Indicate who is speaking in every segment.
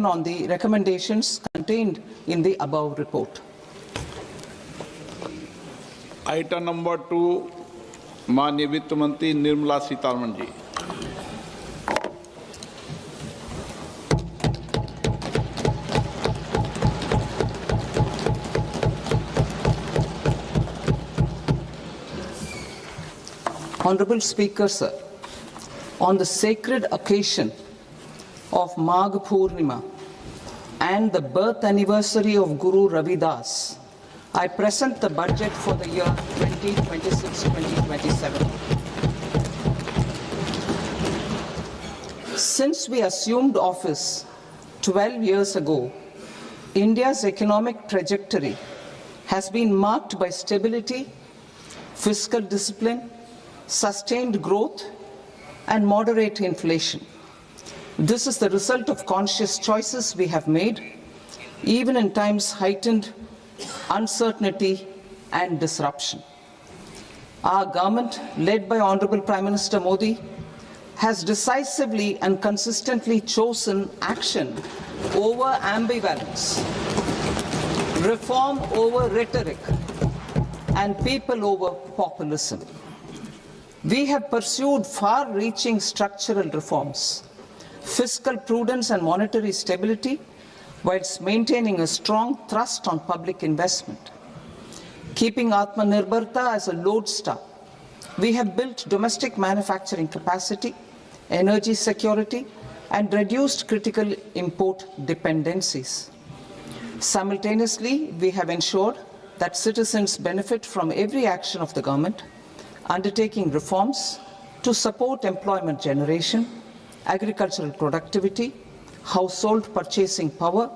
Speaker 1: on the recommendations contained in the above report.
Speaker 2: Item number 2, माननीय वित्त मंत्री Nirmala Sitharaman ji.
Speaker 1: Honorable Speaker, sir, on the sacred occasion of Magh Purnima and the birth anniversary of Guru Ravidas, I present the budget for the year 2026-2027. Since we assumed office 12 years ago, India's economic trajectory has been marked by stability, fiscal discipline, sustained growth, and moderate inflation. This is the result of conscious choices we have made, even in times heightened uncertainty and disruption. Our government, led by Honorable Prime Minister Modi, has decisively and consistently chosen action over ambivalence, reform over rhetoric, and people over populism. We have pursued far-reaching structural reforms, fiscal prudence and monetary stability, whilst maintaining a strong thrust on public investment. Keeping Atmanirbharta as a lodestar, we have built domestic manufacturing capacity, energy security, and reduced critical import dependencies. Simultaneously, we have ensured that citizens benefit from every action of the government, undertaking reforms to support employment generation, agricultural productivity, household purchasing power,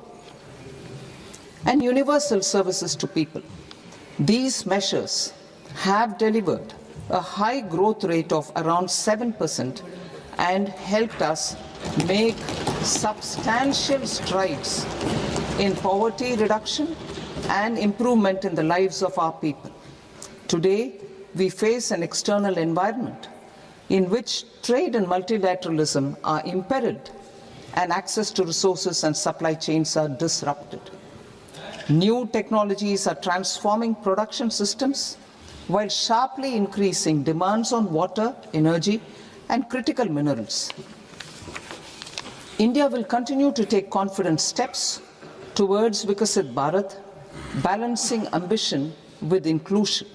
Speaker 1: and universal services to people. These measures have delivered a high growth rate of around 7% and helped us make substantial strides in poverty reduction and improvement in the lives of our people. Today, we face an external environment in which trade and multilateralism are imperiled and access to resources and supply chains are disrupted. New technologies are transforming production systems while sharply increasing demands on water, energy, and critical minerals. India will continue to take confident steps towards Vikasit Bharat, balancing ambition with inclusion.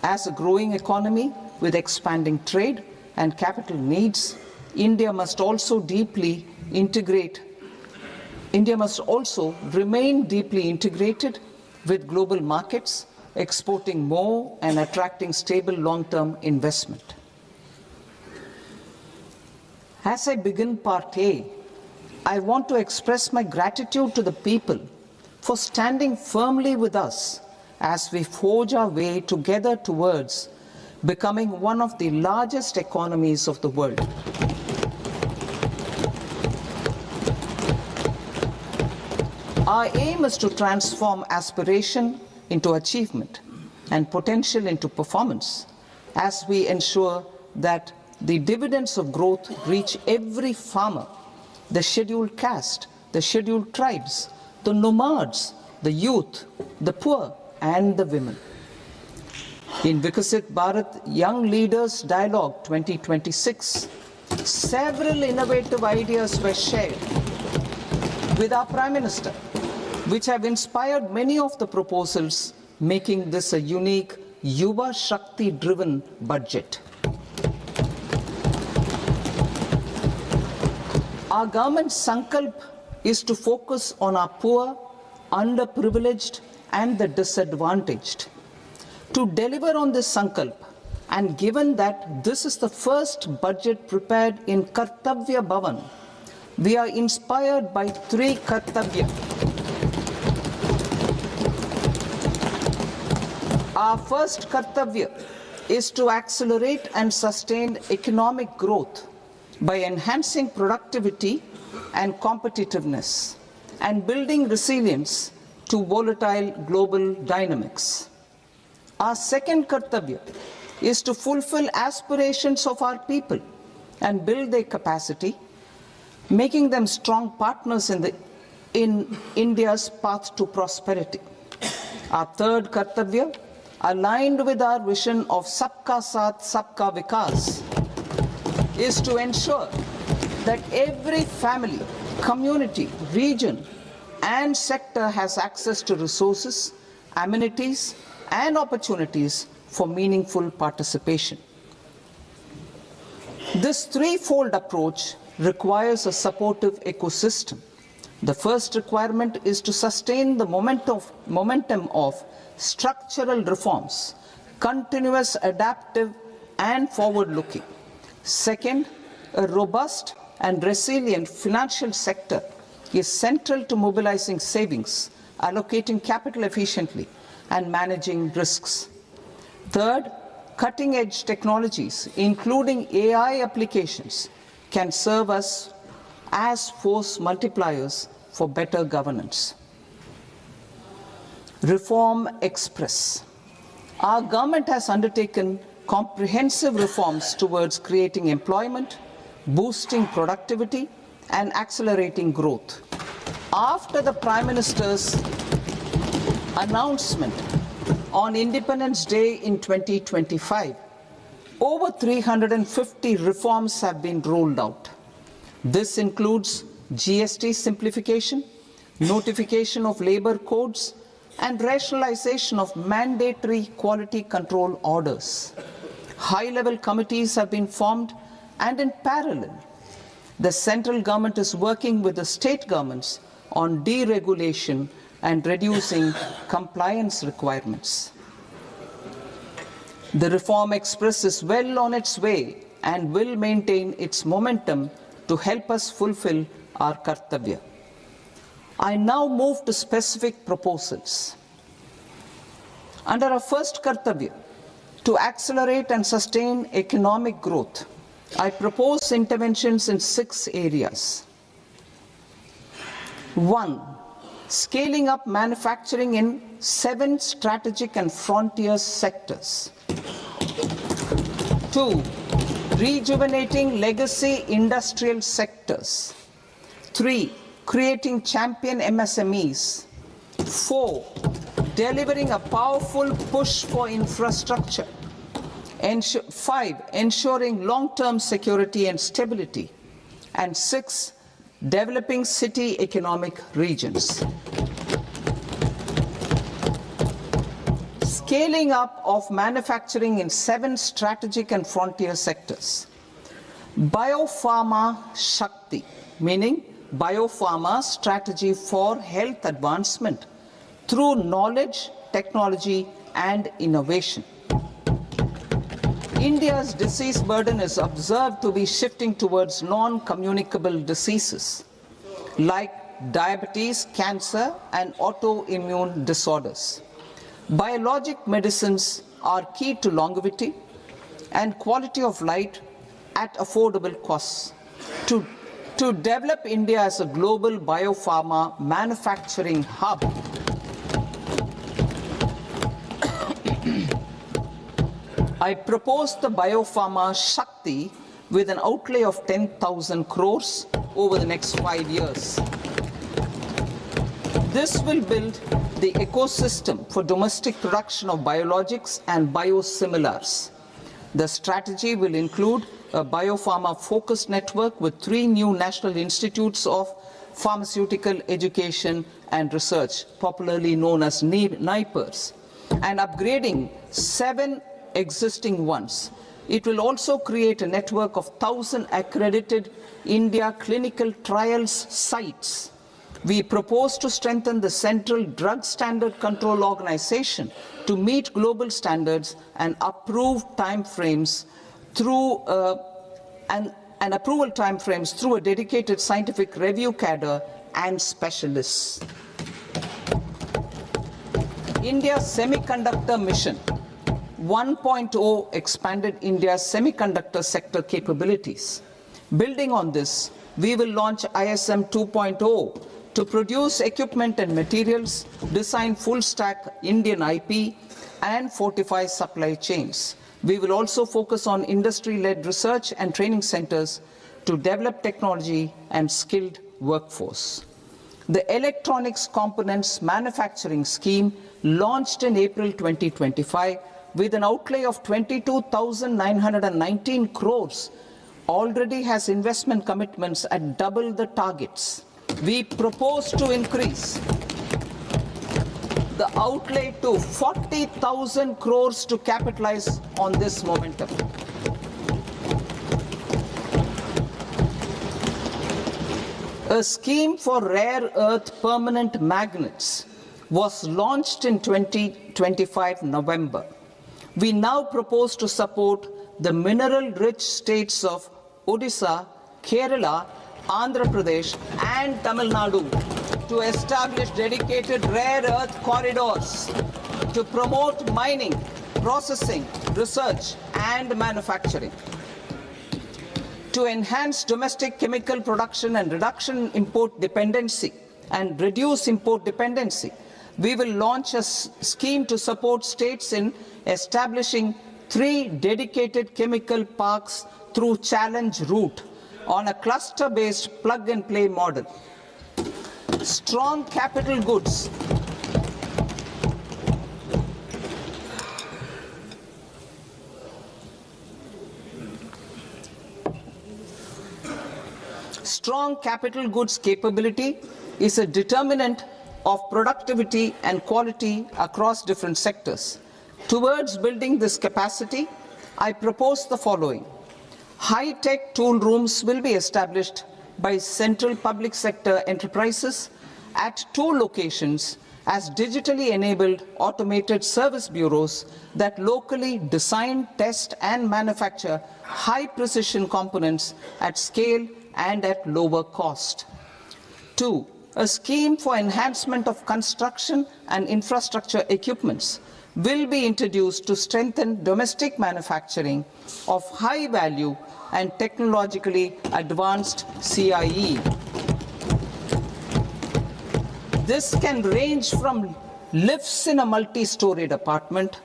Speaker 1: As a growing economy with expanding trade and capital needs, India must also remain deeply integrated with global markets, exporting more and attracting stable long-term investment. As I begin Part A, I want to express my gratitude to the people for standing firmly with us as we forge our way together towards becoming one of the largest economies of the world. Our aim is to transform aspiration into achievement and potential into performance as we ensure that the dividends of growth reach every farmer, the scheduled caste, the scheduled tribes, the nomads, the youth, the poor, and the women. In Vikasit Bharat Young Leaders Dialogue 2026, several innovative ideas were shared with our Prime Minister, which have inspired many of the proposals, making this a unique Yuva Shakti-driven budget. Our government's sankalp is to focus on our poor, underprivileged, and the disadvantaged. To deliver on this sankalp, and given that this is the first budget prepared in Kartavya Bhavan, we are inspired by three Kartavya. Our first Kartavya is to accelerate and sustain economic growth by enhancing productivity and competitiveness and building resilience to volatile global dynamics. Our second Kartavya is to fulfill aspirations of our people and build their capacity making them strong partners in India's path to prosperity. Our third kartavya, aligned with our vision of Sabka Saath, Sabka Vikas, is to ensure that every family, community, region, and sector has access to resources, amenities, and opportunities for meaningful participation. This threefold approach requires a supportive ecosystem. The first requirement is to sustain the momentum of structural reforms, continuous, adaptive, and forward-looking. Second, a robust and resilient financial sector is central to mobilizing savings, allocating capital efficiently, and managing risks. Third, cutting-edge technologies, including AI applications, can serve us as force multipliers for better governance. Reform Express. Our government has undertaken comprehensive reforms towards creating employment, boosting productivity, and accelerating growth. After the Prime Minister's announcement on Independence Day in 2025, over 350 reforms have been rolled out. This includes GST simplification, notification of labor codes, and rationalization of mandatory quality control orders. High-level committees have been formed, and in parallel, the central government is working with the state governments on deregulation and reducing compliance requirements. The Reform Express is well on its way and will maintain its momentum to help us fulfill our kartavya. I now move to specific proposals. Under our first kartavya, to accelerate and sustain economic growth, I propose interventions in 6 areas. 1. Scaling up manufacturing in 7 strategic and frontier sectors. 2. Rejuvenating legacy industrial sectors. 3. Creating champion MSMEs. 4. Delivering a powerful push for infrastructure. 5. Ensuring long-term security and stability. And 6. Developing city economic regions. Scaling up of manufacturing in 7 strategic and frontier sectors. Biopharma Shakti, meaning biopharma strategy for health advancement through knowledge, technology, and innovation. India's disease burden is observed to be shifting towards non-communicable diseases like diabetes, cancer, and autoimmune disorders. Biologic medicines are key to longevity and quality of life at affordable costs. To develop India as a global biopharma manufacturing hub, I propose the Biopharma Shakti with an outlay of 10,000 crores over the next 5 years. This will build the ecosystem for domestic production of biologics and biosimilars. The strategy will include a biopharma-focused network with 3 new national institutes of pharmaceutical education and research, popularly known as NIPERs, and upgrading 7 existing ones. It will also create a network of 1,000 accredited India clinical trials sites. We propose to strengthen the Central Drug Standard Control Organization to meet global standards and approve timeframes through approval timeframes through a dedicated scientific review cadre and specialists. India's Semiconductor Mission 1.0 expanded India's semiconductor sector capabilities. Building on this, we will launch ISM 2.0 to produce equipment and materials, design full-stack Indian IP, and fortify supply chains. We will also focus on industry-led research and training centers to develop technology and skilled workforce. The Electronics Components Manufacturing Scheme, launched in April 2025 with an outlay of 22,919 crores, already has investment commitments at double the targets. We propose to increase the outlay to 40,000 crores to capitalize on this momentum. A scheme for rare earth permanent magnets was launched in 2025 November. We now propose to support the mineral-rich states of Odisha, Kerala, Andhra Pradesh and Tamil Nadu to establish dedicated rare earth corridors to promote mining, processing, research and manufacturing. To enhance domestic chemical production and reduction import dependency and reduce import dependency, we will launch a scheme to support states in establishing 3 dedicated chemical parks through challenge route on a cluster-based plug-and-play model. Strong capital goods. Strong capital goods capability is a determinant of productivity and quality across different sectors. Towards building this capacity, I propose the following. High-tech tool rooms will be established by central public sector enterprises at 2 locations as digitally enabled automated service bureaus that locally design, test and manufacture high-precision components at scale and at lower cost. 2. A scheme for enhancement of construction and infrastructure equipments will be introduced to strengthen domestic manufacturing of high value and technologically advanced CIE. This can range from lifts in a multi-storied apartment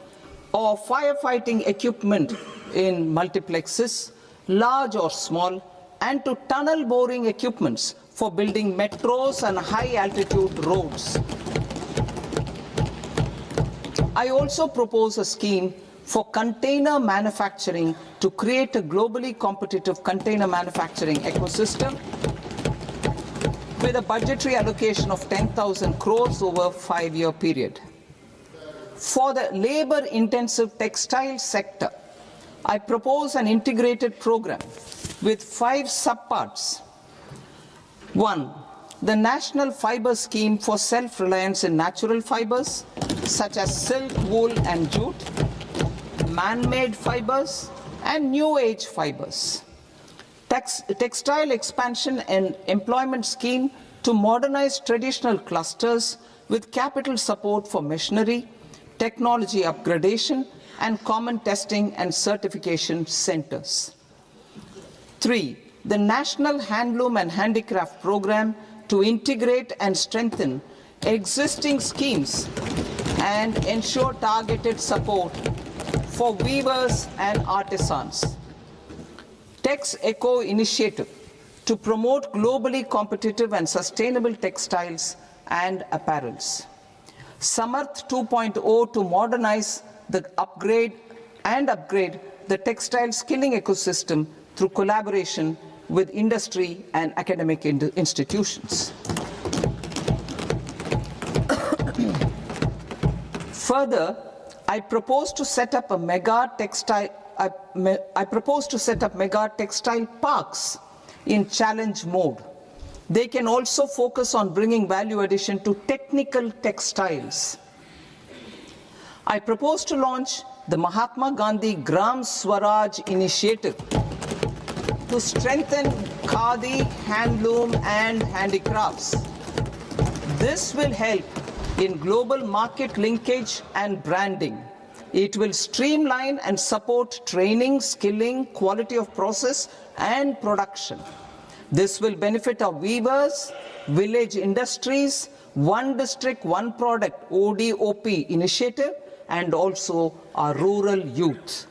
Speaker 1: or firefighting equipment in multiplexes, large or small, and to tunnel boring equipments for building metros and high-altitude roads. I also propose a scheme for container manufacturing to create a globally competitive container manufacturing ecosystem with a budgetary allocation of 10,000 crores over a 5-year period. For the labor-intensive textile sector, I propose an integrated program with 5 subparts. 1. The National Fiber Scheme for self-reliance in natural fibers, such as silk, wool and jute, man-made fibers and new age fibers. Textile expansion and employment scheme to modernize traditional clusters with capital support for machinery, technology upgradation and common testing and certification centers. 3. The National Handloom and Handicraft Program to integrate and strengthen existing schemes and ensure targeted support for weavers and artisans. Tex Eco Initiative to promote globally competitive and sustainable textiles and apparels. Samarth 2.0 to modernize the upgrade the textile skilling ecosystem through collaboration with industry and academic institutions. Further, I propose to set up mega textile parks in challenge mode. They can also focus on bringing value addition to technical textiles. I propose to launch the Mahatma Gandhi Gram Swaraj initiative to strengthen khadi, handloom and handicrafts. This will help in global market linkage and branding. It will streamline and support training, skilling, quality of process and production. This will benefit our weavers, village industries, one district, one product ODOP initiative and also our rural youth.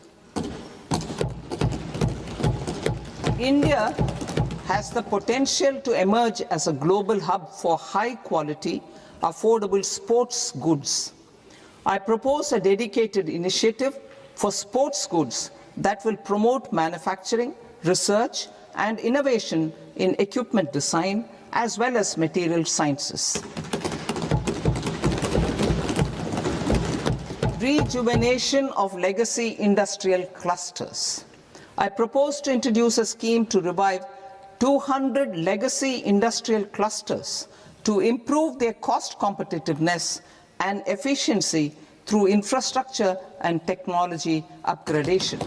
Speaker 1: India has the potential to emerge as a global hub for high-quality, affordable sports goods. I propose a dedicated initiative for sports goods that will promote manufacturing, research, and innovation in equipment design as well as material sciences. Rejuvenation of legacy industrial clusters. I propose to introduce a scheme to revive 200 legacy industrial clusters to improve their cost competitiveness and efficiency through infrastructure and technology upgradation.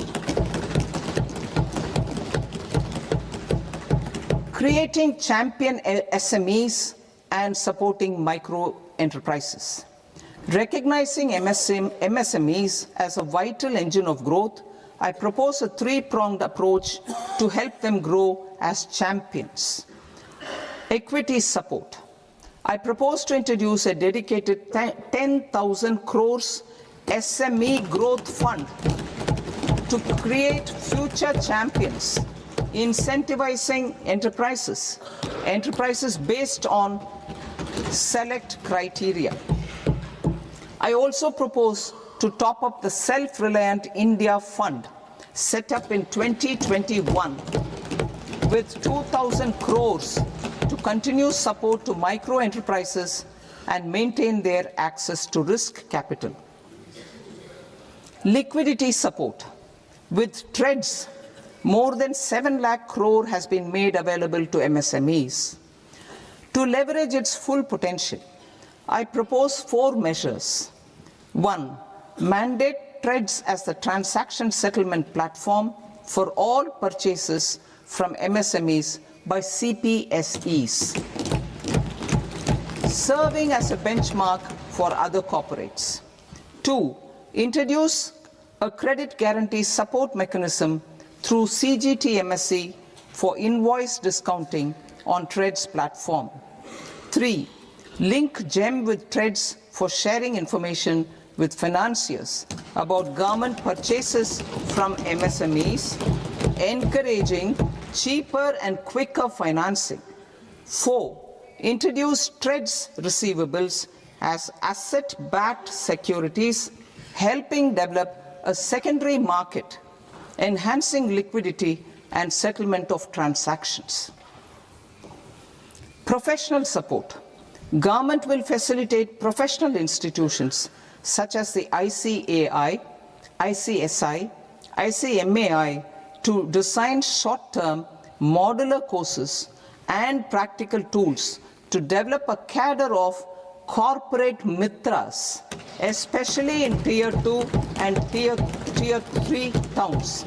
Speaker 1: Creating champion SMEs and supporting micro enterprises. Recognizing MSMEs as a vital engine of growth, I propose a three-pronged approach to help them grow as champions. Equity support. I propose to introduce a dedicated 10,000 crores SME growth fund to create future champions, incentivizing enterprises based on select criteria. I also propose to top up the Self-Reliant India Fund set up in 2021 with 2,000 crores to continue support to micro enterprises and maintain their access to risk capital. Liquidity support. With TREDS, more than 7 lakh crore has been made available to MSMEs. To leverage its full potential, I propose 4 measures. 1. Mandate TREDS as the transaction settlement platform for all purchases from MSMEs by CPSEs, serving as a benchmark for other corporates. 2. Introduce a credit guarantee support mechanism through CGTMSE for invoice discounting on TREDS platform. 3. Link GEM with TREDS for sharing information with financiers about government purchases from MSMEs, encouraging cheaper and quicker financing. 4. Introduce TREDS receivables as asset-backed securities, helping develop a secondary market, enhancing liquidity and settlement of transactions. Professional support. Government will facilitate professional institutions such as the ICAI, ICSI, ICMAI to design short-term modular courses and practical tools to develop a cadre of corporate mitras, especially in Tier 2 and Tier 3 towns.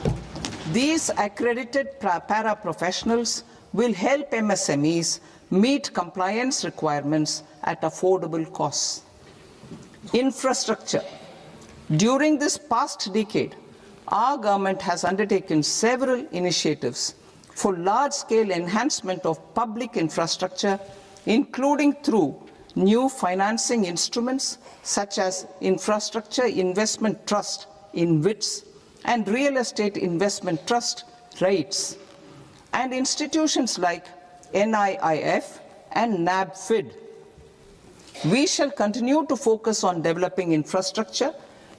Speaker 1: These accredited para-professionals will help MSMEs meet compliance requirements at affordable costs. Infrastructure. During this past decade, our government has undertaken several initiatives for large-scale enhancement of public infrastructure, including through new financing instruments such as Infrastructure Investment Trust (InvITs) and Real Estate Investment Trust (REITs), and institutions like NIIF and NABFID. We shall continue to focus on developing infrastructure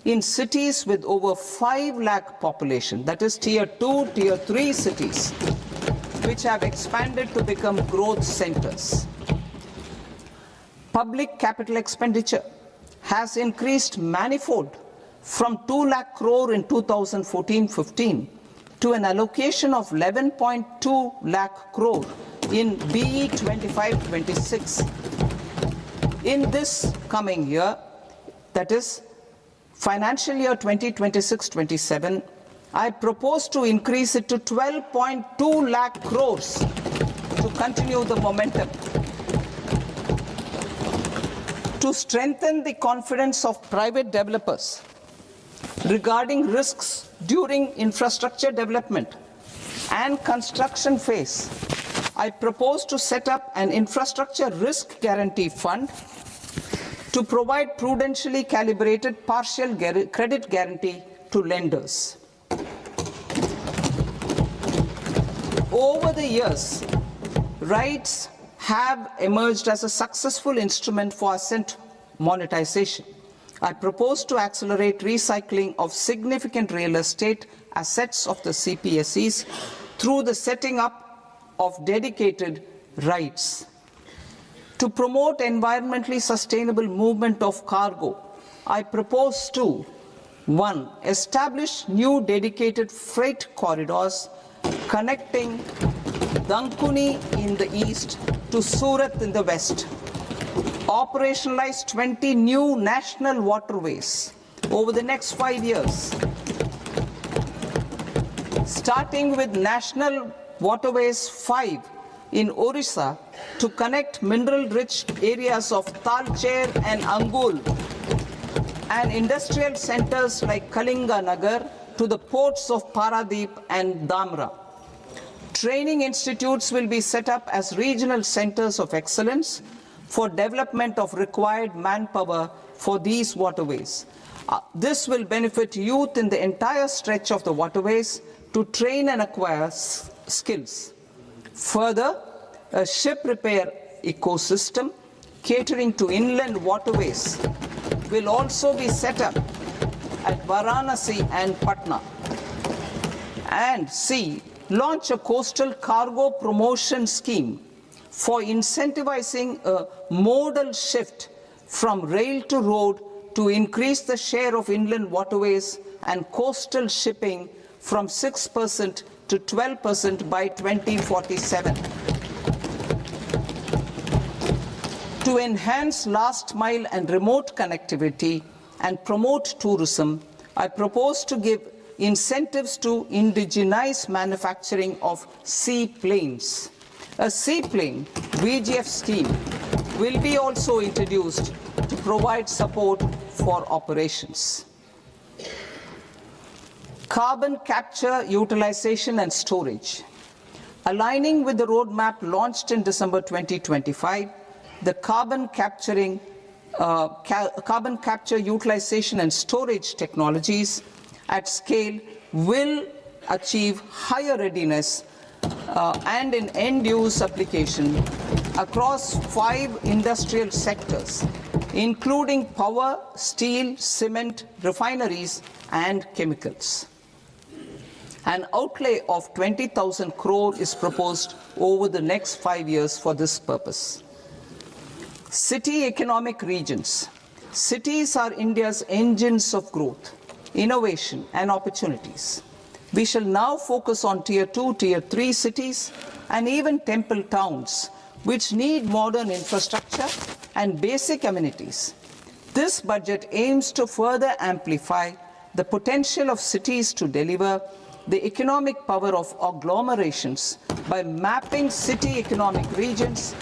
Speaker 1: in cities with over 5 lakh population, that is Tier 2, Tier 3 cities, which have expanded to become growth centers. Public capital expenditure has increased manifold from 2 lakh crore in 2014-15 to an allocation of 11.2 lakh crore in BE 25-26. In this coming year, that is financial year 2026-27, I propose to increase it to 12.2 lakh crores to continue the momentum. To strengthen the confidence of private developers regarding risks during infrastructure development and construction phase, I propose to set up an infrastructure risk guarantee fund to provide prudentially calibrated partial credit guarantee to lenders. Over the years, rights have emerged as a successful instrument for asset monetization. I propose to accelerate recycling of significant real estate assets of the CPSEs through the setting up of dedicated rights. To promote environmentally sustainable movement of cargo, I propose to 1. Establish new dedicated freight corridors connecting Dankuni in the east to Surat in the west. Operationalize 20 new national waterways over the next 5 years. Starting with National Waterways 5 in Orissa to connect mineral-rich areas of Talcher and Angul and industrial centers like Kalinga Nagar to the ports of Paradeep and Dhamra. Training institutes will be set up as regional centers of excellence for development of required manpower for these waterways. This will benefit youth in the entire stretch of the waterways to train and acquire skills. Further, a ship repair ecosystem catering to inland waterways will also be set up at Varanasi and Patna. And C, launch a coastal cargo promotion scheme for incentivizing a modal shift from rail to road to increase the share of inland waterways and coastal shipping from 6% to 12% by 2047. To enhance last mile and remote connectivity and promote tourism, I propose to give incentives to indigenize manufacturing of seaplanes. A seaplane VGF scheme will be also introduced to provide support for operations. Carbon capture, utilization and storage. Aligning with the roadmap launched in December 2025, the carbon capture, utilization and storage technologies at scale will achieve higher readiness and in end-use application across 5 industrial sectors, including power, steel, cement, refineries, and chemicals. An outlay of 20,000 crore is proposed over the next 5 years for this purpose. City economic regions. Cities are India's engines of growth, innovation, and opportunities. We shall now focus on Tier 2, Tier 3 cities, and even temple towns, which need modern infrastructure and basic amenities. This budget aims to further amplify the potential of cities to deliver the economic power of agglomerations by mapping city economic regions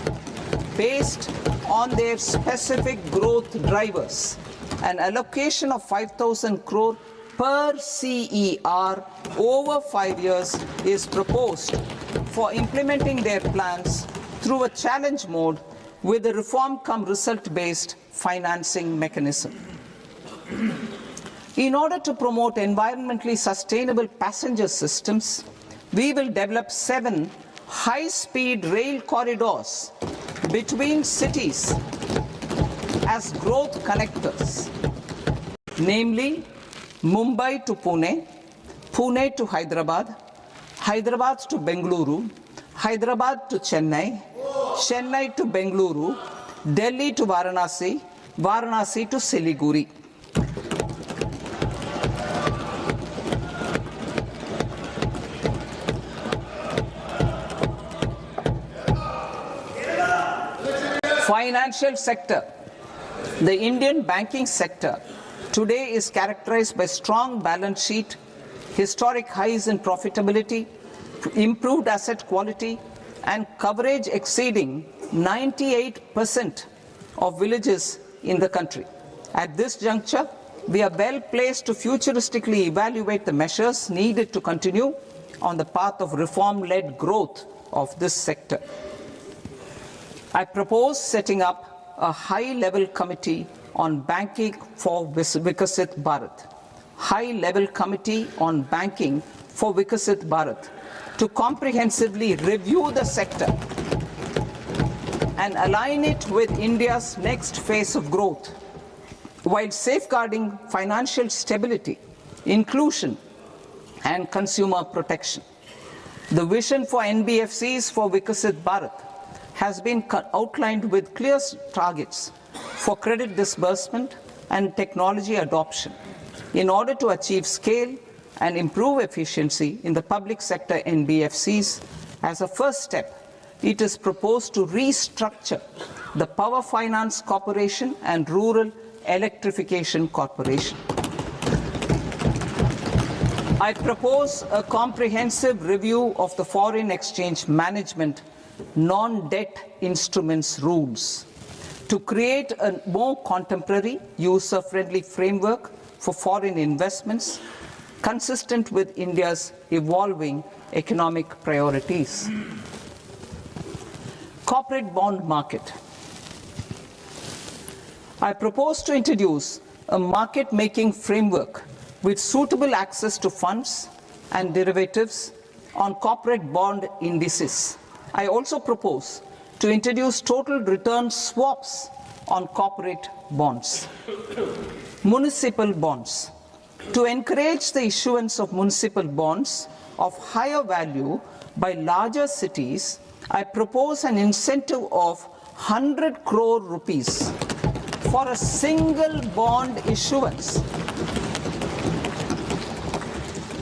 Speaker 1: based on their specific growth drivers. An allocation of 5,000 crore per CER over 5 years is proposed for implementing their plans through a challenge mode with a reform-cum-result-based financing mechanism. In order to promote environmentally sustainable passenger systems, we will develop 7 high-speed rail corridors between cities as growth connectors, namely Mumbai to Pune, Pune to Hyderabad, Hyderabad to Bengaluru, Hyderabad to Chennai, Chennai to Bengaluru, Delhi to Varanasi, Varanasi to Siliguri. Financial sector. The Indian banking sector today is characterized by strong balance sheet, historic highs in profitability, improved asset quality, and coverage exceeding 98% of villages in the country. At this juncture, we are well placed to futuristically evaluate the measures needed to continue on the path of reform-led growth of this sector. I propose setting up a high-level committee on banking for Vikasit Bharat. High-level committee on banking for Vikasit Bharat to comprehensively review the sector and align it with India's next phase of growth, while safeguarding financial stability, inclusion, and consumer protection. The vision for NBFCs for Vikasit Bharat has been outlined with clear targets for credit disbursement and technology adoption in order to achieve scale and improve efficiency in the public sector NBFCs. As a first step, it is proposed to restructure the Power Finance Corporation and Rural Electrification Corporation. I propose a comprehensive review of the foreign exchange management non-debt instruments rules to create a more contemporary, user-friendly framework for foreign investments consistent with India's evolving economic priorities. Corporate bond market. I propose to introduce a market-making framework with suitable access to funds and derivatives on corporate bond indices. I also propose to introduce total return swaps on corporate bonds. Municipal bonds. To encourage the issuance of municipal bonds of higher value by larger cities, I propose an incentive of 100 crore rupees for a single bond issuance.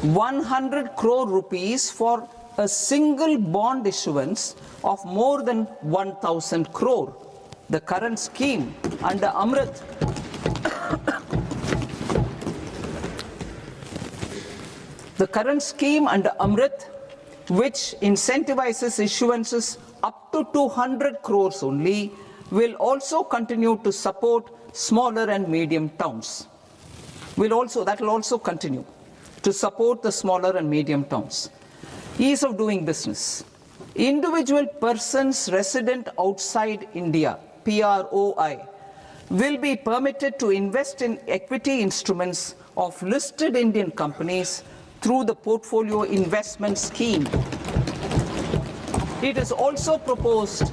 Speaker 1: 100 crore rupees for a single bond issuance of more than 1,000 crore. The current scheme under Amrit which incentivizes issuances up to 200 crores only, will also continue to support smaller and medium towns. That will also continue to support the smaller and medium towns. Ease of doing business. Individual persons resident outside India, PROI, will be permitted to invest in equity instruments of listed Indian companies through the portfolio investment scheme. It is also proposed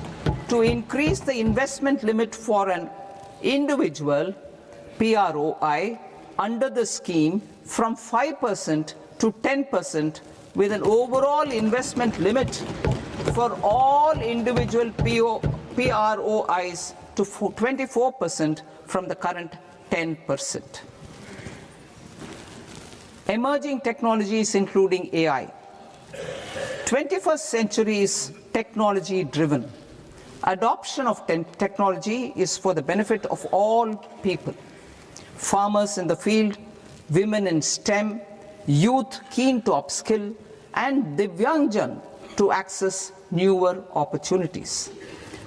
Speaker 1: to increase the investment limit for an individual PROI under the scheme from 5% to 10%, with an overall investment limit for all individual PROIs to 24% from the current 10%. Emerging technologies including AI. 21st century is technology driven. Adoption of technology is for the benefit of all people. Farmers in the field, women in STEM, youth keen to upskill, and Divyangjan to access newer opportunities.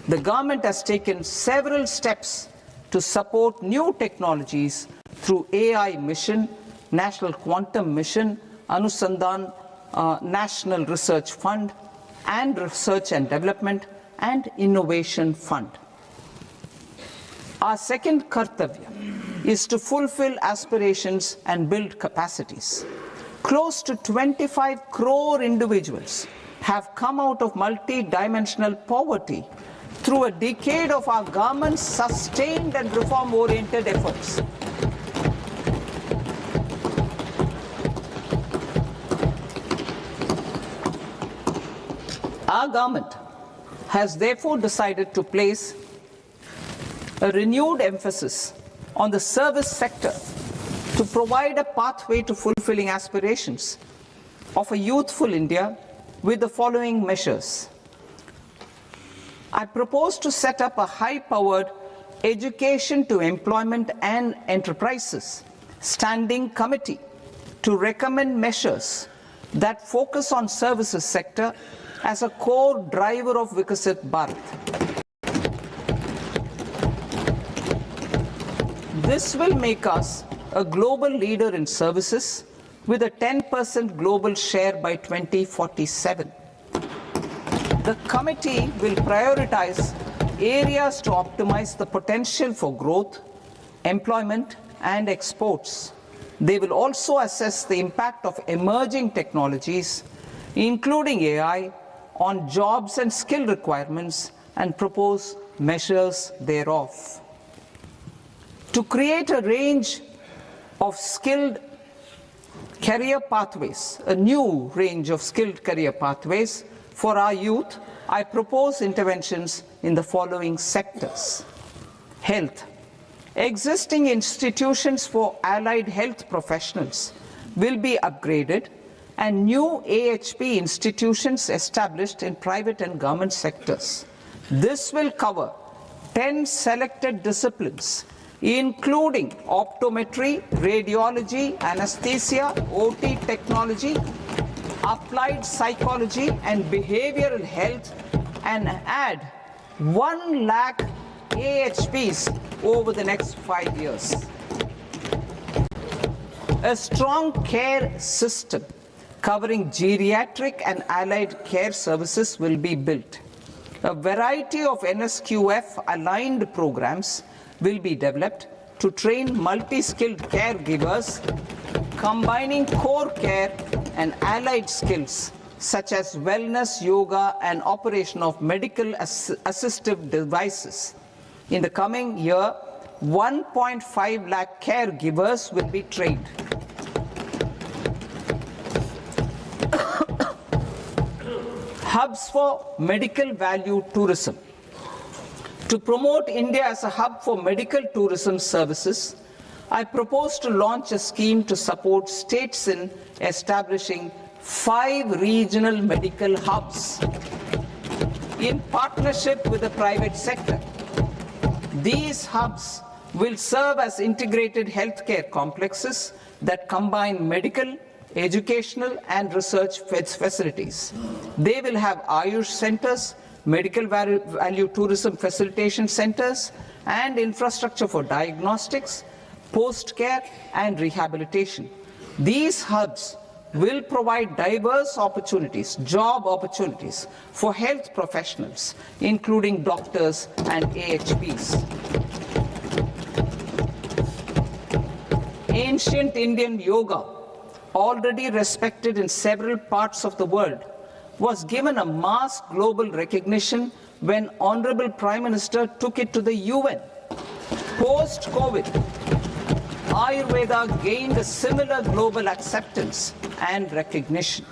Speaker 1: The government has taken several steps to support new technologies through AI Mission, National Quantum Mission, Anusandhan National Research Fund, and Research and Development and Innovation Fund. Our second kartavya is to fulfill aspirations and build capacities. Close to 25 crore individuals have come out of multi-dimensional poverty through a decade of our government's sustained and reform-oriented efforts. Our government has therefore decided to place a renewed emphasis on the service sector to provide a pathway to fulfilling aspirations of a youthful India with the following measures. I propose to set up a high-powered Education to Employment and Enterprises Standing Committee to recommend measures that focus on services sector as a core driver of Vikasit Bharat. This will make us a global leader in services with a 10% global share by 2047. The committee will prioritize areas to optimize the potential for growth, employment, and exports. They will also assess the impact of emerging technologies, including AI, on jobs and skill requirements, and propose measures thereof. To create a range of skilled career pathways, a new range of skilled career pathways for our youth, I propose interventions in the following sectors. Health. Existing institutions for allied health professionals will be upgraded and new AHP institutions established in private and government sectors. This will cover 10 selected disciplines, including optometry, radiology, anesthesia, OT technology, applied psychology and behavioral health, and add 1 lakh AHPs over the next 5 years. A strong care system covering geriatric and allied care services will be built. A variety of NSQF aligned programs will be developed to train multi-skilled caregivers, combining core care and allied skills such as wellness, yoga, and operation of medical assistive devices. In the coming year, 1.5 lakh caregivers will be trained. Hubs for medical value tourism. To promote India as a hub for medical tourism services, I propose to launch a scheme to support states in establishing 5 regional medical hubs in partnership with the private sector. These hubs will serve as integrated healthcare complexes that combine medical, educational, and research facilities. They will have Ayush centers, medical value tourism facilitation centers, and infrastructure for diagnostics, post-care, and rehabilitation. These hubs will provide diverse opportunities, job opportunities for health professionals, including doctors and AHPs. Ancient Indian yoga, already respected in several parts of the world, was given a mass global recognition when Honorable Prime Minister took it to the UN. Post-COVID, Ayurveda gained a similar global acceptance and recognition.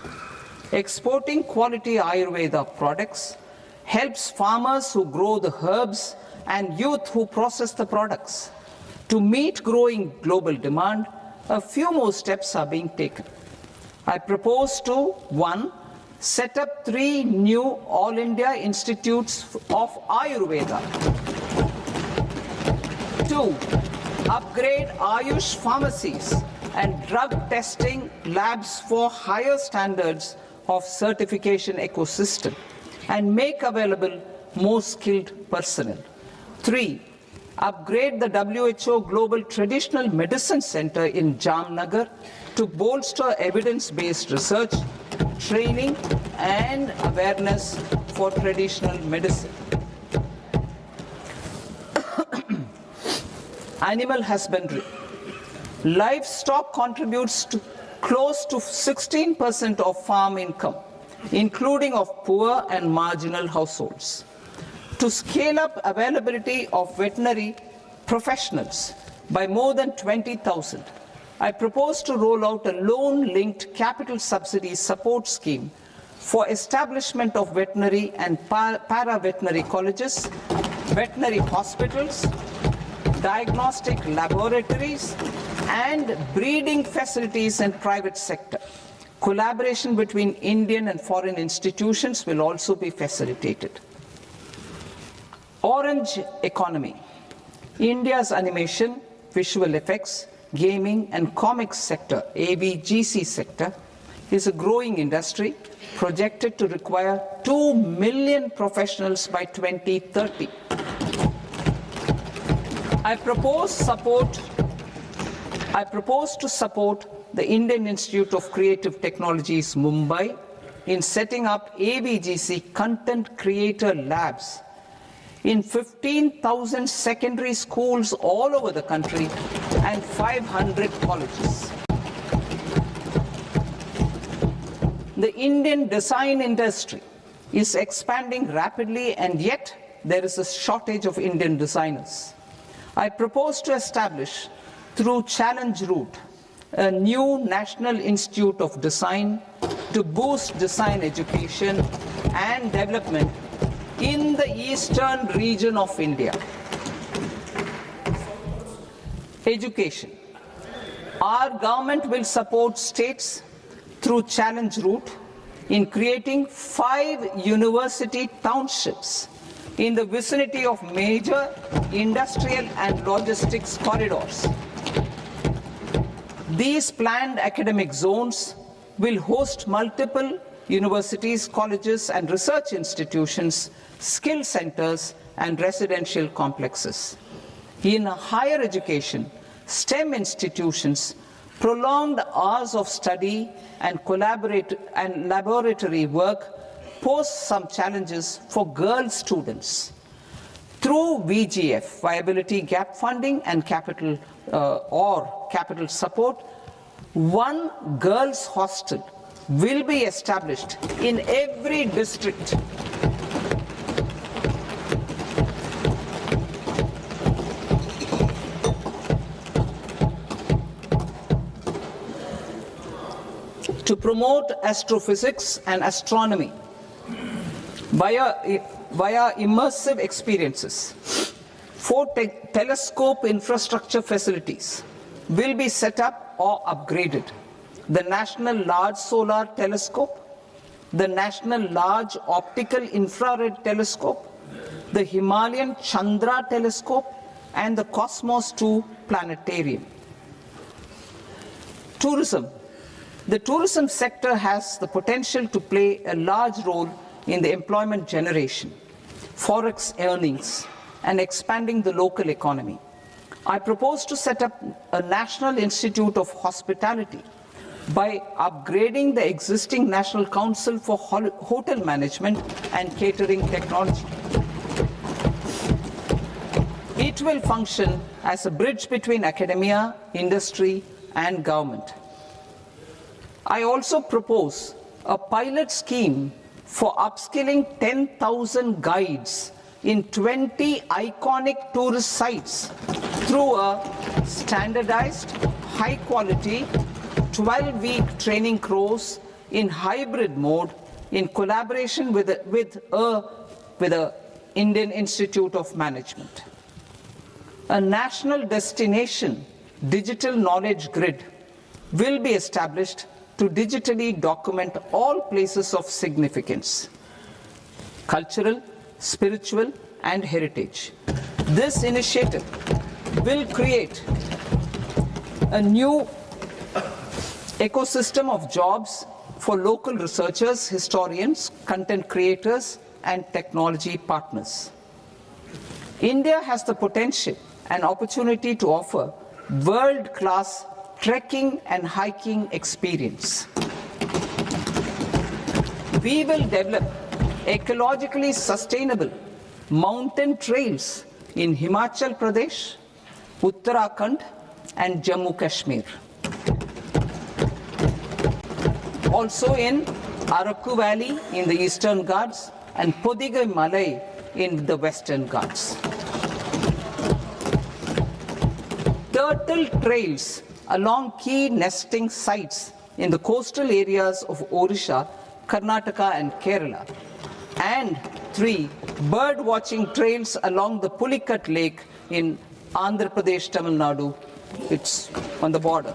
Speaker 1: Exporting quality Ayurveda products helps farmers who grow the herbs and youth who process the products. To meet growing global demand, a few more steps are being taken. I propose to 1. Set up 3 new All India Institutes of Ayurveda. 2. Upgrade Ayush pharmacies and drug testing labs for higher standards of certification ecosystem and make available more skilled personnel. 3. Upgrade the WHO Global Traditional Medicine Center in Jamnagar to bolster evidence-based research, training, and awareness for traditional medicine. Animal husbandry. Livestock contributes to close to 16% of farm income, including of poor and marginal households. To scale up availability of veterinary professionals by more than 20,000, I propose to roll out a loan-linked capital subsidy support scheme for establishment of veterinary and para-veterinary colleges, veterinary hospitals, diagnostic laboratories, and breeding facilities in private sector. Collaboration between Indian and foreign institutions will also be facilitated. Orange economy. India's animation, visual effects, gaming and comics sector, AVGC sector, is a growing industry projected to require 2 million professionals by 2030. I propose to support the Indian Institute of Creative Technologies, Mumbai, in setting up AVGC content creator labs in 15,000 secondary schools all over the country and 500 colleges. The Indian design industry is expanding rapidly, and yet there is a shortage of Indian designers. I propose to establish, through Challenge Route, a new National Institute of Design to boost design education and development in the eastern region of India. Education. Our government will support states through Challenge Route in creating 5 university townships in the vicinity of major industrial and logistics corridors. These planned academic zones will host multiple universities, colleges, and research institutions, skill centers, and residential complexes. In higher education, STEM institutions, prolonged hours of study and laboratory work pose some challenges for girl students. Through VGF, Viability Gap Funding and capital support, one girls' hostel will be established in every district. To promote astrophysics and astronomy via immersive experiences. 4 telescope infrastructure facilities will be set up or upgraded. The National Large Solar Telescope, the National Large Optical Infrared Telescope, the Himalayan Chandra Telescope, and the Cosmos 2 Planetarium. Tourism. The tourism sector has the potential to play a large role in the employment generation, forex earnings, and expanding the local economy. I propose to set up a National Institute of Hospitality by upgrading the existing National Council for Hotel Management and Catering Technology. It will function as a bridge between academia, industry, and government. I also propose a pilot scheme for upskilling 10,000 guides in 20 iconic tourist sites through a standardized, high-quality, 12-week training course in hybrid mode in collaboration with the Indian Institute of Management. A national destination digital knowledge grid will be established to digitally document all places of significance, cultural, spiritual, and heritage. This initiative will create a new ecosystem of jobs for local researchers, historians, content creators, and technology partners. India has the potential and opportunity to offer world-class trekking and hiking experience. We will develop ecologically sustainable mountain trails in Himachal Pradesh, Uttarakhand, and Jammu Kashmir. Also in Araku Valley in the Eastern Ghats and Podigai Malai in the Western Ghats. Turtle trails along key nesting sites in the coastal areas of Odisha, Karnataka, and Kerala. And 3 bird watching trails along the Pulikat Lake in Andhra Pradesh, Tamil Nadu. It's on the border.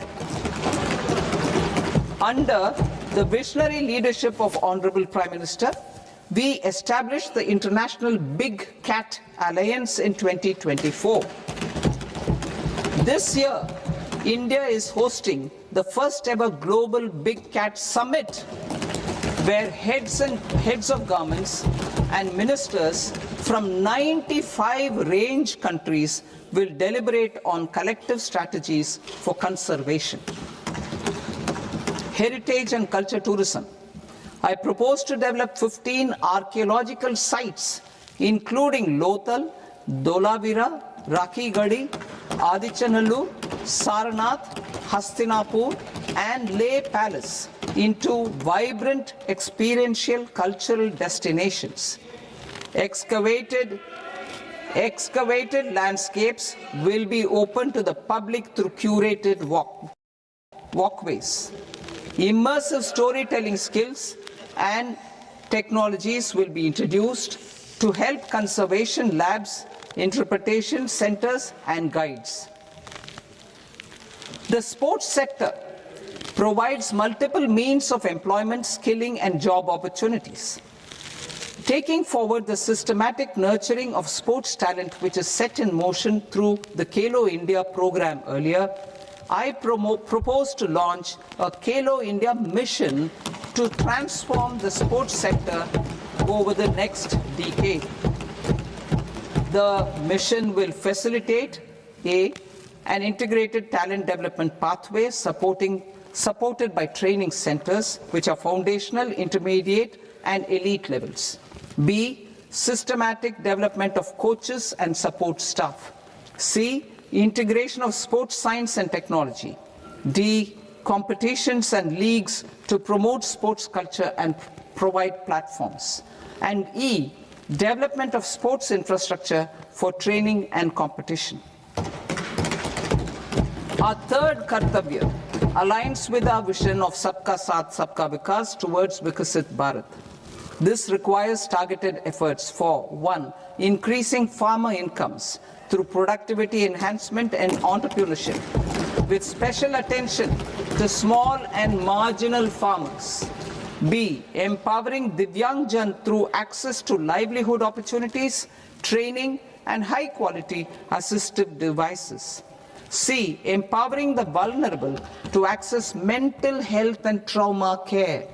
Speaker 1: Under the visionary leadership of Honorable Prime Minister, we established the International Big Cat Alliance in 2024. This year, India is hosting the first ever Global Big Cat Summit, where heads of governments and ministers from 95 range countries will deliberate on collective strategies for conservation. Heritage and culture tourism. I propose to develop 15 archaeological sites, including Lothal, Dolavira, Rakigadi, Adichanallu, Saranath, Hastinapur, and Leh Palace into vibrant experiential cultural destinations. Excavated Excavated landscapes will be open to the public through curated walkways. Immersive storytelling skills and technologies will be introduced to help conservation labs, interpretation centers, and guides. The sports sector provides multiple means of employment, skilling, and job opportunities. Taking forward the systematic nurturing of sports talent which is set in motion through the Khelo India program earlier, I propose to launch a Khelo India mission to transform the sports sector over the next decade. The mission will facilitate an integrated talent development pathway supported by training centers which are foundational, intermediate, and elite levels. B, systematic development of coaches and support staff. C, integration of sports science and technology. D, competitions and leagues to promote sports culture and provide platforms. And E, development of sports infrastructure for training and competition. Our third Kartavya aligns with our vision of Sabka Saath, Sabka Vikas towards Vikasit Bharat. This requires targeted efforts for 1. Increasing farmer incomes through productivity enhancement and entrepreneurship, with special attention to small and marginal farmers. B. Empowering Divyangjan through access to livelihood opportunities, training, and high-quality assistive devices. C. Empowering the vulnerable to access mental health and trauma care.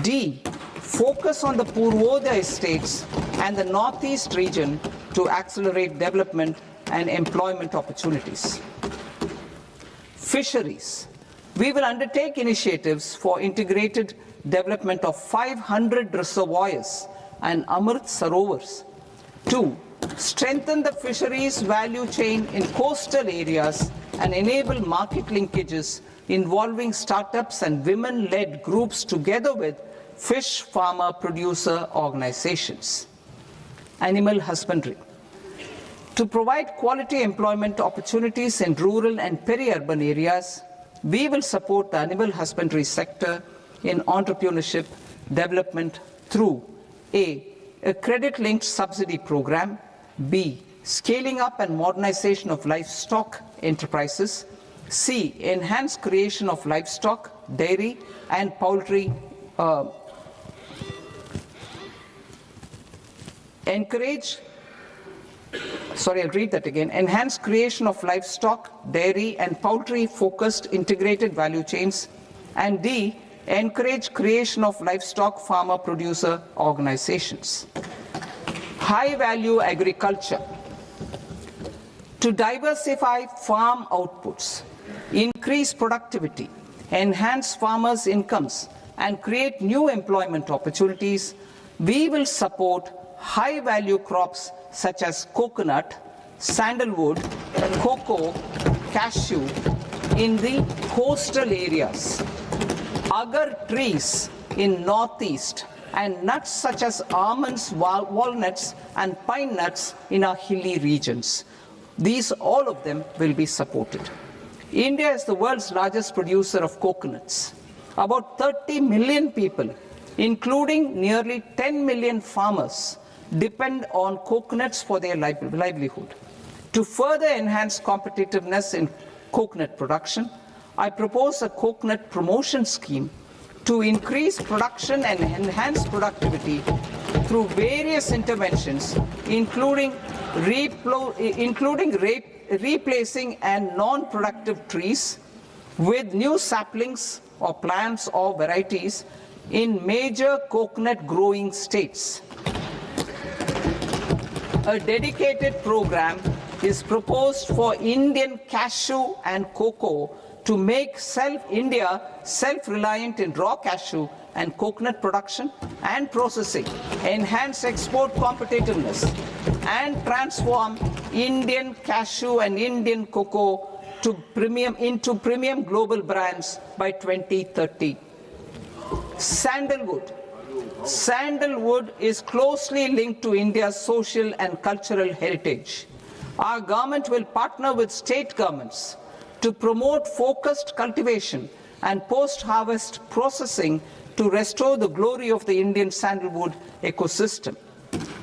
Speaker 1: D. Focus on the Purvodaya states and the Northeast region to accelerate development and employment opportunities. Fisheries. We will undertake initiatives for integrated development of 500 reservoirs and Amrit Sarovars. 2. Strengthen the fisheries value chain in coastal areas and enable market linkages involving startups and women-led groups together with fish farmer producer organizations. Animal husbandry. To provide quality employment opportunities in rural and peri-urban areas, we will support the animal husbandry sector in entrepreneurship development through A. A credit-linked subsidy program. B. Scaling up and modernization of livestock enterprises. C. Enhanced creation of livestock, dairy, and poultry. Enhanced creation of livestock, dairy, and poultry-focused integrated value chains. And D. Encourage creation of livestock farmer-producer organizations. High-value agriculture. To diversify farm outputs, increase productivity, enhance farmers' incomes, and create new employment opportunities, we will support high-value crops such as coconut, sandalwood, cocoa, cashew in the coastal areas, agar trees in northeast, and nuts such as almonds, walnuts, and pine nuts in our hilly regions. These, all of them, will be supported. India is the world's largest producer of coconuts. About 30 million people, including nearly 10 million farmers, depend on coconuts for their livelihood. To further enhance competitiveness in coconut production, I propose a coconut promotion scheme to increase production and enhance productivity through various interventions, including replacing and non-productive trees with new saplings or plants or varieties in major coconut growing states. A dedicated program is proposed for Indian cashew and cocoa to make India self-reliant in raw cashew and coconut production and processing, enhance export competitiveness, and transform Indian cashew and Indian cocoa into premium global brands by 2030. Sandalwood. Sandalwood is closely linked to India's social and cultural heritage. Our government will partner with state governments to promote focused cultivation and post-harvest processing to restore the glory of the Indian sandalwood ecosystem,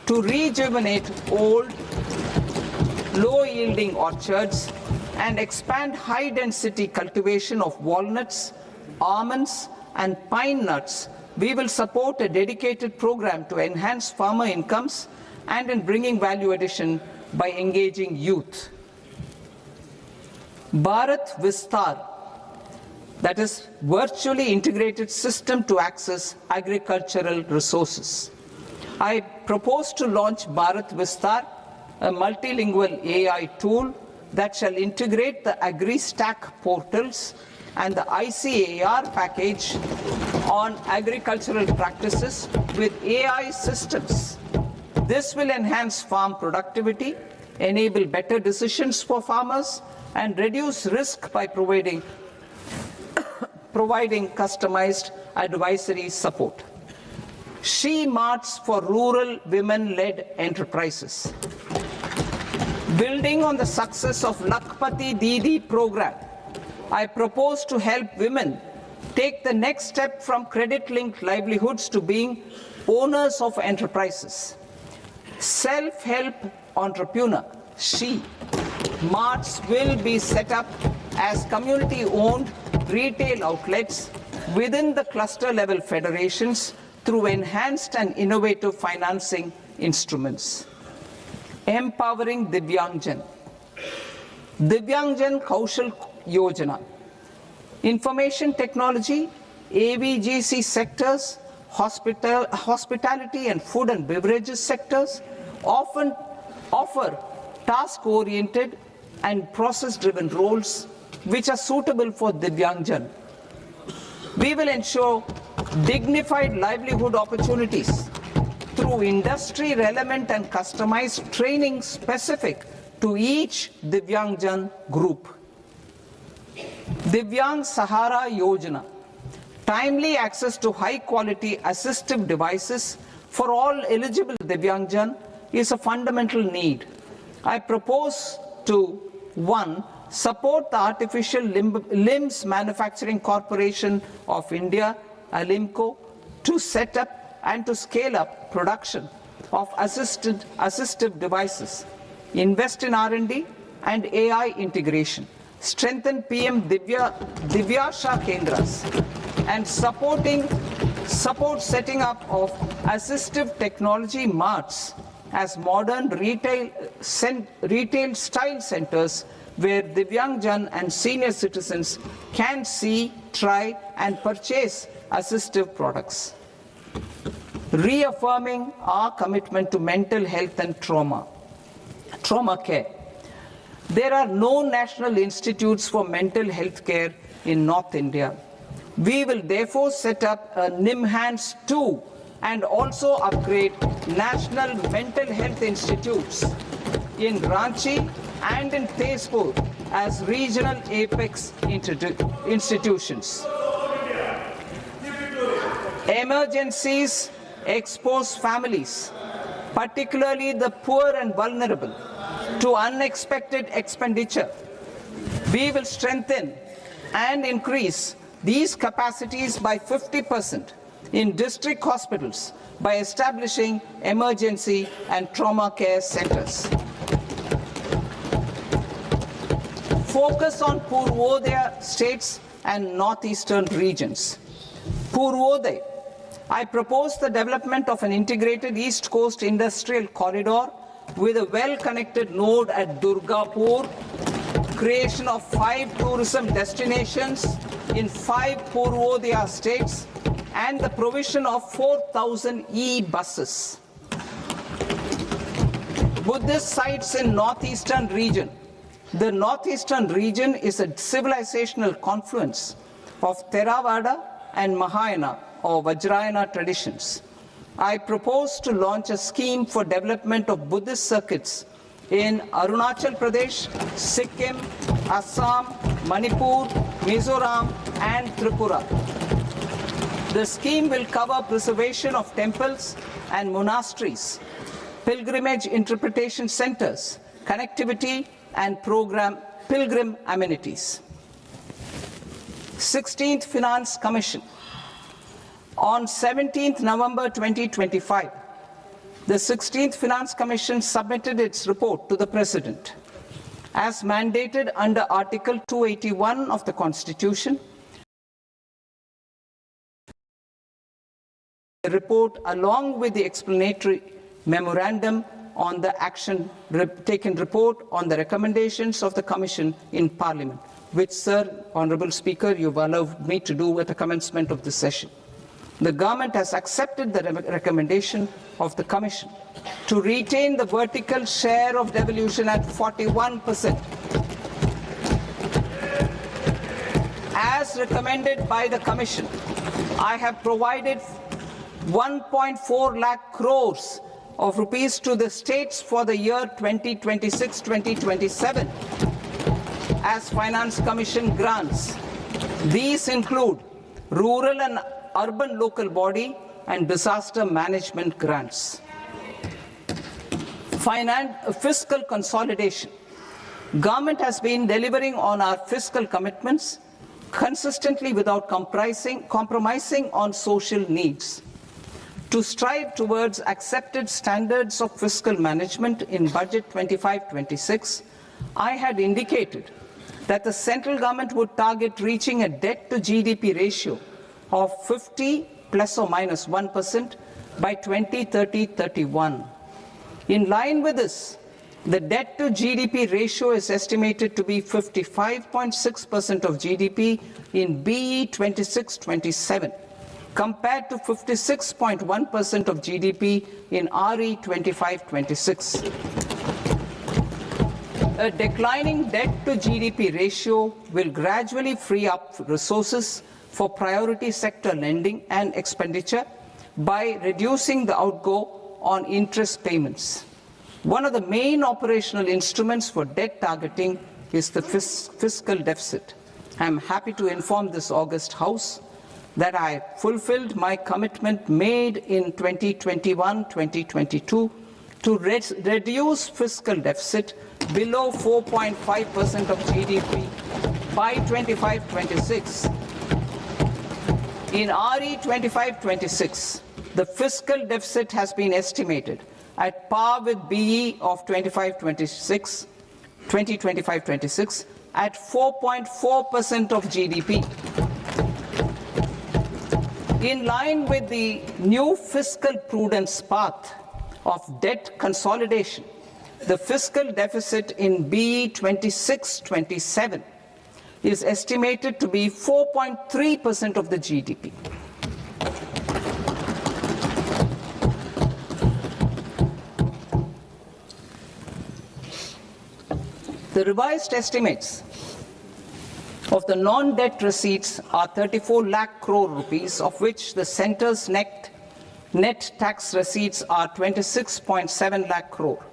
Speaker 1: to rejuvenate old, low-yielding orchards, and expand high-density cultivation of walnuts, almonds, and pine nuts. We will support a dedicated program to enhance farmer incomes and in bringing value addition by engaging youth. Bharat Vistar, that is virtually integrated system to access agricultural resources. I propose to launch Bharat Vistar, a multilingual AI tool that shall integrate the AgriStack portals and the ICAR package on agricultural practices with AI systems. This will enhance farm productivity, enable better decisions for farmers, and reduce risk by providing customized advisory support. She Marts for rural women-led enterprises. Building on the success of Lakpati Didi program, I propose to help women take the next step from credit-linked livelihoods to being owners of enterprises. Self-help entrepreneur, She Marts will be set up as community-owned retail outlets within the cluster-level federations through enhanced and innovative financing instruments. Empowering Divyangjan. Divyangjan Kaushal Yojana. Information technology, AVGC sectors, hospitality and food and beverages sectors often offer task-oriented and process-driven roles which are suitable for Divyangjan. We will ensure dignified livelihood opportunities through industry-relevant and customized training specific to each Divyangjan group. Divyang Sahara Yojana. Timely access to high-quality assistive devices for all eligible Divyangjan is a fundamental need. I propose to 1. Support the Artificial Limbs Manufacturing Corporation of India, Alimco, to set up and to scale up production of assistive devices, invest in R&D and AI integration, strengthen PM Divyasha Kendras, and support setting up of assistive technology marts as modern retail style centers where Divyangjan and senior citizens can see, try and purchase assistive products. Reaffirming our commitment to mental health and trauma care. There are no national institutes for mental health care in North India. We will therefore set up a NIMHANS 2 and also upgrade national mental health institutes in Ranchi and in Tezpur as regional apex institutions. Emergencies expose families, particularly the poor and vulnerable, to unexpected expenditure. We will strengthen and increase these capacities by 50% in district hospitals by establishing emergency and trauma care centers. Focus on Purvodaya states and northeastern regions. Purvodaya. I propose the development of an integrated East Coast industrial corridor with a well-connected node at Durgapur, creation of 5 tourism destinations in 5 Purvodaya states, and the provision of 4,000 e-buses. Buddhist sites in northeastern region. The northeastern region is a civilizational confluence of Theravada and Mahayana or Vajrayana traditions. I propose to launch a scheme for development of Buddhist circuits in Arunachal Pradesh, Sikkim, Assam, Manipur, Mizoram and Tripura. The scheme will cover preservation of temples and monasteries, pilgrimage interpretation centers, connectivity and pilgrim amenities. 16th Finance Commission. On 17th November 2025, the 16th Finance Commission submitted its report to the President. As mandated under Article 281 of the Constitution, the report, along with the explanatory memorandum on the action taken report on the recommendations of the Commission in Parliament, which, Sir, Honourable Speaker, you've allowed me to do at the commencement of this session. The government has accepted the recommendation of the Commission to retain the vertical share of devolution at 41%. As recommended by the Commission, I have provided 1.4 lakh crores of rupees to the states for the year 2026-2027 as Finance Commission grants. These include rural and urban local body and disaster management grants. Fiscal consolidation. Government has been delivering on our fiscal commitments consistently without compromising on social needs. To strive towards accepted standards of fiscal management in Budget 25-26, I had indicated that the central government would target reaching a debt to GDP ratio of 50 plus or minus 1% by 2030-31. In line with this, the debt to GDP ratio is estimated to be 55.6% of GDP in BE 26-27, compared to 56.1% of GDP in RE 25-26. A declining debt to GDP ratio will gradually free up resources for priority sector lending and expenditure by reducing the outgo on interest payments. One of the main operational instruments for debt targeting is the fiscal deficit. I am happy to inform this august House that I fulfilled my commitment made in 2021-2022 to reduce fiscal deficit below 4.5% of GDP by 25-26. In RE 25-26, the fiscal deficit has been estimated at par with BE of 2025-26 at 4.4% of GDP. In line with the new fiscal prudence path of debt consolidation, the fiscal deficit in BE 26-27 is estimated to be 4.3% of the GDP. The revised estimates of the non-debt receipts are 34 lakh crore rupees, of which the centre's net tax receipts are 26.7 lakh crore.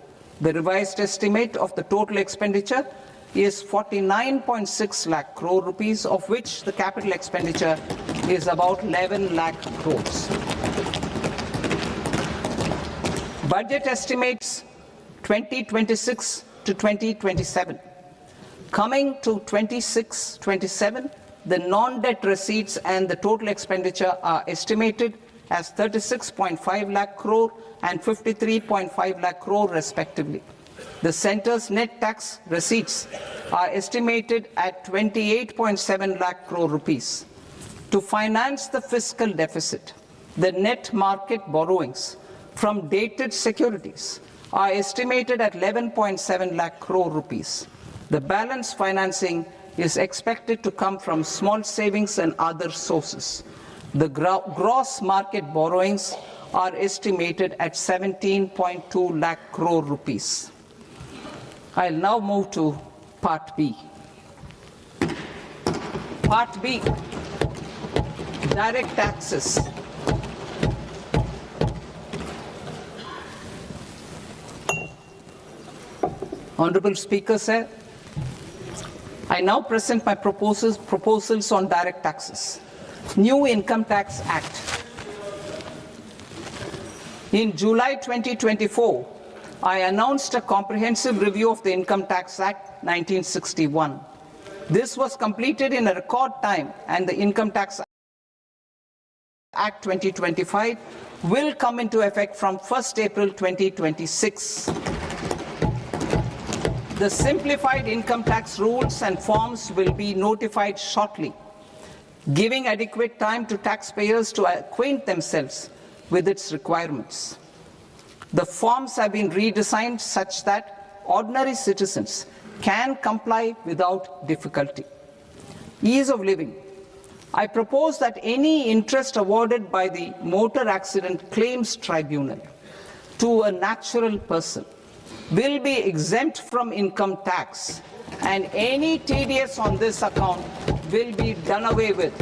Speaker 1: The revised estimate of the total expenditure is 49.6 lakh crore rupees, of which the capital expenditure is about 11 lakh crores. Budget estimates 2026 to 2027. Coming to 26-27, the non-debt receipts and the total expenditure are estimated as 36.5 lakh crore and 53.5 lakh crore respectively. The centre's net tax receipts are estimated at 28.7 lakh crore rupees. To finance the fiscal deficit, the net market borrowings from dated securities are estimated at 11.7 lakh crore rupees. The balance financing is expected to come from small savings and other sources. The gross market borrowings are estimated at 17.2 lakh crore rupees. I'll now move to Part B. Part B, direct taxes. Honourable Speaker, sir, I now present my proposals on direct taxes. New Income Tax Act. In July 2024, I announced a comprehensive review of the Income Tax Act 1961. This was completed in a record time, and the Income Tax Act 2025 will come into effect from 1st April 2026. The simplified income tax rules and forms will be notified shortly, giving adequate time to taxpayers to acquaint themselves with its requirements. The forms have been redesigned such that ordinary citizens can comply without difficulty. Ease of living. I propose that any interest awarded by the Motor Accident Claims Tribunal to a natural person will be exempt from income tax, and any TDS on this account will be done away with.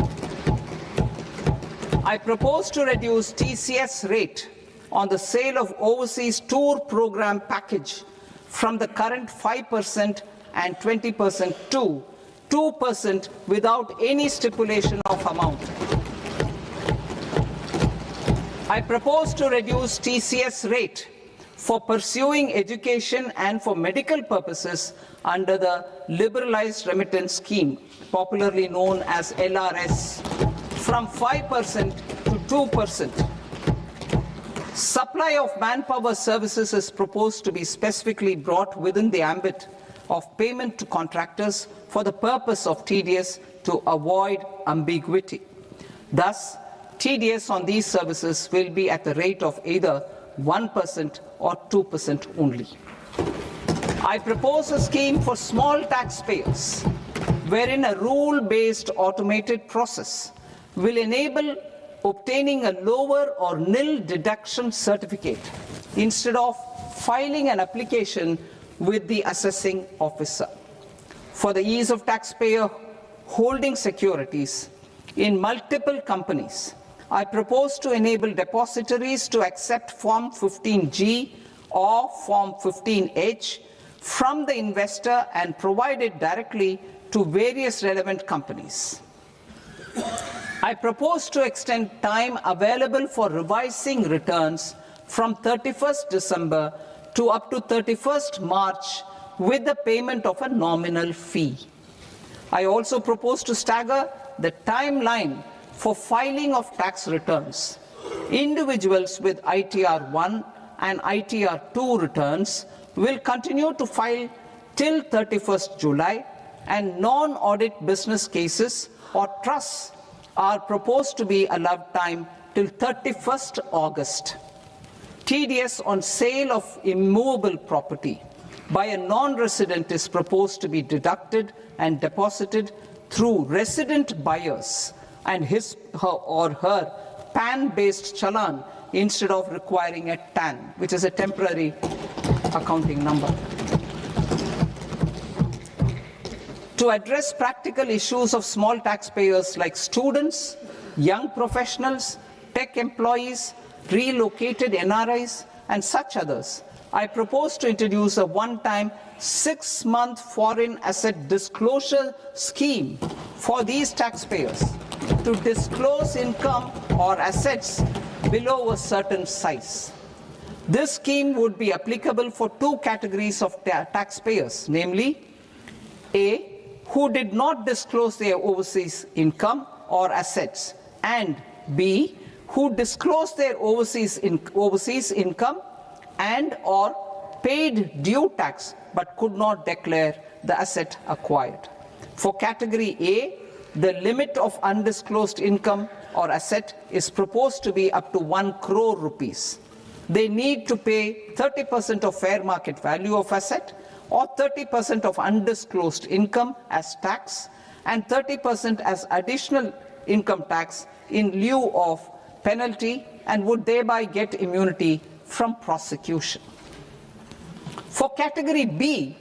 Speaker 1: I propose to reduce TCS rate on the sale of overseas tour program package from the current 5% and 20% to 2% without any stipulation of amount. I propose to reduce TCS rate for pursuing education and for medical purposes under the Liberalized Remittance Scheme, popularly known as LRS, from 5% to 2%. Supply of manpower services is proposed to be specifically brought within the ambit of payment to contractors for the purpose of TDS to avoid ambiguity. Thus, TDS on these services will be at the rate of either 1% or 2% only. I propose a scheme for small taxpayers, wherein a rule-based automated process will enable obtaining a lower or nil deduction certificate instead of filing an application with the assessing officer. For the ease of taxpayer holding securities in multiple companies, I propose to enable depositories to accept Form 15G or Form 15H from the investor and provide it directly to various relevant companies. I propose to extend time available for revising returns from 31st December to up to 31st March with the payment of a nominal fee. I also propose to stagger the timeline for filing of tax returns. Individuals with ITR 1 and ITR 2 returns will continue to file till 31st July, and non-audit business cases or trusts are proposed to be allowed time till 31st August. TDS on sale of immovable property by a non-resident is proposed to be deducted and deposited through resident buyers and his or her PAN-based challan instead of requiring a TAN, which is a temporary accounting number. To address practical issues of small taxpayers like students, young professionals, tech employees, relocated NRIs, and such others, I propose to introduce a one-time 6-month foreign asset disclosure scheme for these taxpayers to disclose income or assets below a certain size. This scheme would be applicable for two categories of taxpayers, namely A, who did not disclose their overseas income or assets, and B, who disclosed their overseas income and or paid due tax but could not declare the asset acquired. For category A, the limit of undisclosed income or asset is proposed to be up to 1 crore rupees. They need to pay 30% of fair market value of asset or 30% of undisclosed income as tax and 30% as additional income tax in lieu of penalty, and would thereby get immunity from prosecution. For category B,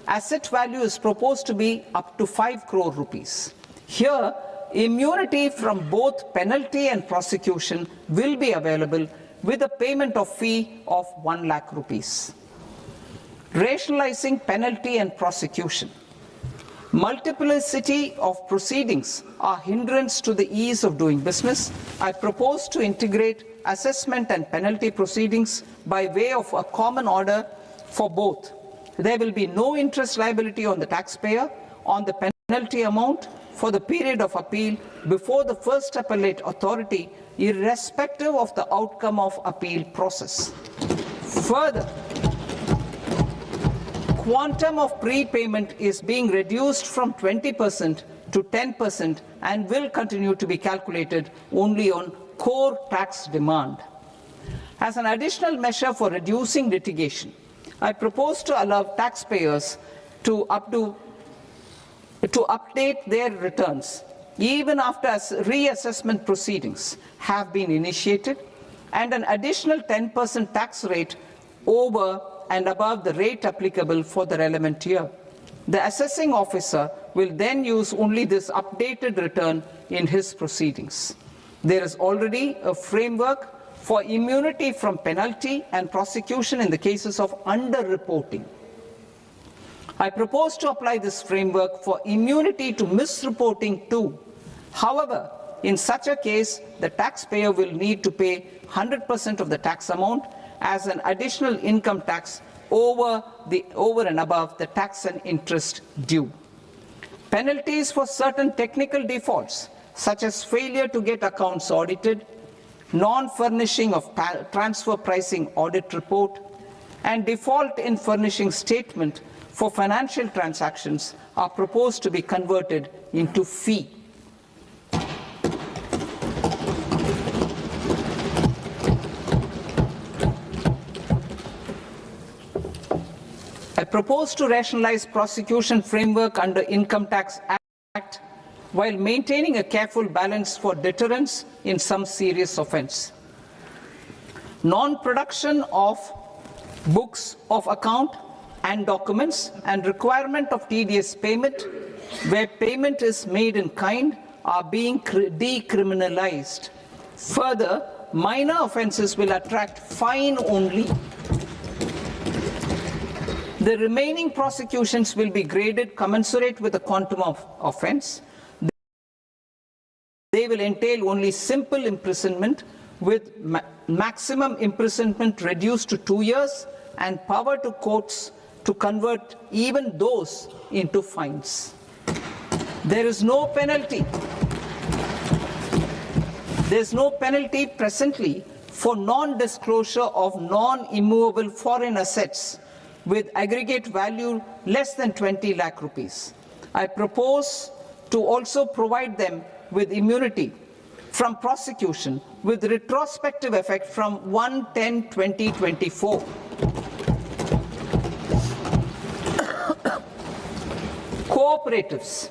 Speaker 1: asset value is proposed to be up to 5 crore rupees. Here, immunity from both penalty and prosecution will be available with a payment of fee of 1 lakh rupees. Rationalizing penalty and prosecution. Multiplicity of proceedings are hindrance to the ease of doing business. I propose to integrate assessment and penalty proceedings by way of a common order for both. There will be no interest liability on the taxpayer on the penalty amount for the period of appeal before the first appellate authority, irrespective of the outcome of appeal process. Further, quantum of prepayment is being reduced from 20% to 10% and will continue to be calculated only on core tax demand. As an additional measure for reducing litigation, I propose to allow taxpayers to update their returns even after reassessment proceedings have been initiated, and an additional 10% tax rate over and above the rate applicable for the relevant year. The assessing officer will then use only this updated return in his proceedings. There is already a framework for immunity from penalty and prosecution in the cases of underreporting. I propose to apply this framework for immunity to misreporting too. However, in such a case, the taxpayer will need to pay 100% of the tax amount as an additional income tax over and above the tax and interest due. Penalties for certain technical defaults, such as failure to get accounts audited, non-furnishing of transfer pricing audit report, and default in furnishing statement for financial transactions, are proposed to be converted into fee. I propose to rationalize prosecution framework under Income Tax Act while maintaining a careful balance for deterrence in some serious offence. Non-production of books of account and documents and requirement of TDS payment where payment is made in kind are being decriminalized. Further, minor offences will attract fine only. The remaining prosecutions will be graded commensurate with the quantum of offence. They will entail only simple imprisonment with maximum imprisonment reduced to 2 years and power to courts to convert even those into fines. There is no penalty. There is no penalty presently for non-disclosure of non-immovable foreign assets with aggregate value less than 20 lakh rupees. I propose to also provide them with immunity from prosecution with retrospective effect from 1/10/2024. Cooperatives.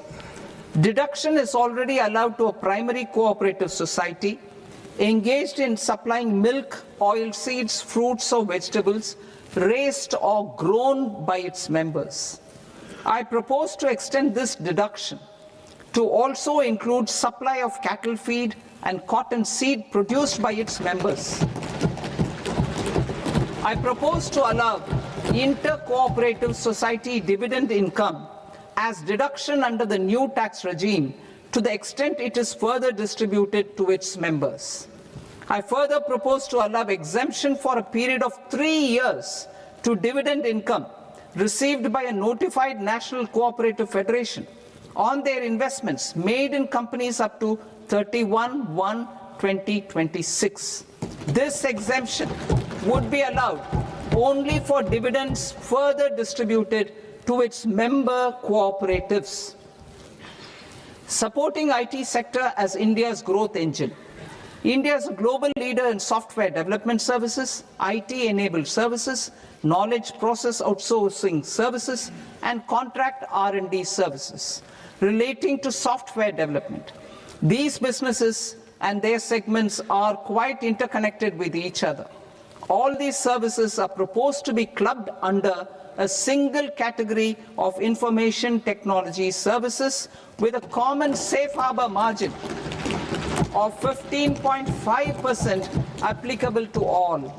Speaker 1: Deduction is already allowed to a primary cooperative society engaged in supplying milk, oilseeds, fruits or vegetables raised or grown by its members. I propose to extend this deduction to also include supply of cattle feed and cotton seed produced by its members. I propose to allow inter-cooperative society dividend income as deduction under the new tax regime to the extent it is further distributed to its members. I further propose to allow exemption for a period of 3 years to dividend income received by a notified national cooperative federation on their investments made in companies up to 31/1/2026. This exemption would be allowed only for dividends further distributed to its member cooperatives. Supporting IT sector as India's growth engine. India is a global leader in software development services, IT-enabled services, knowledge process outsourcing services, and contract R&D services relating to software development. These businesses and their segments are quite interconnected with each other. All these services are proposed to be clubbed under a single category of information technology services with a common safe harbor margin of 15.5% applicable to all.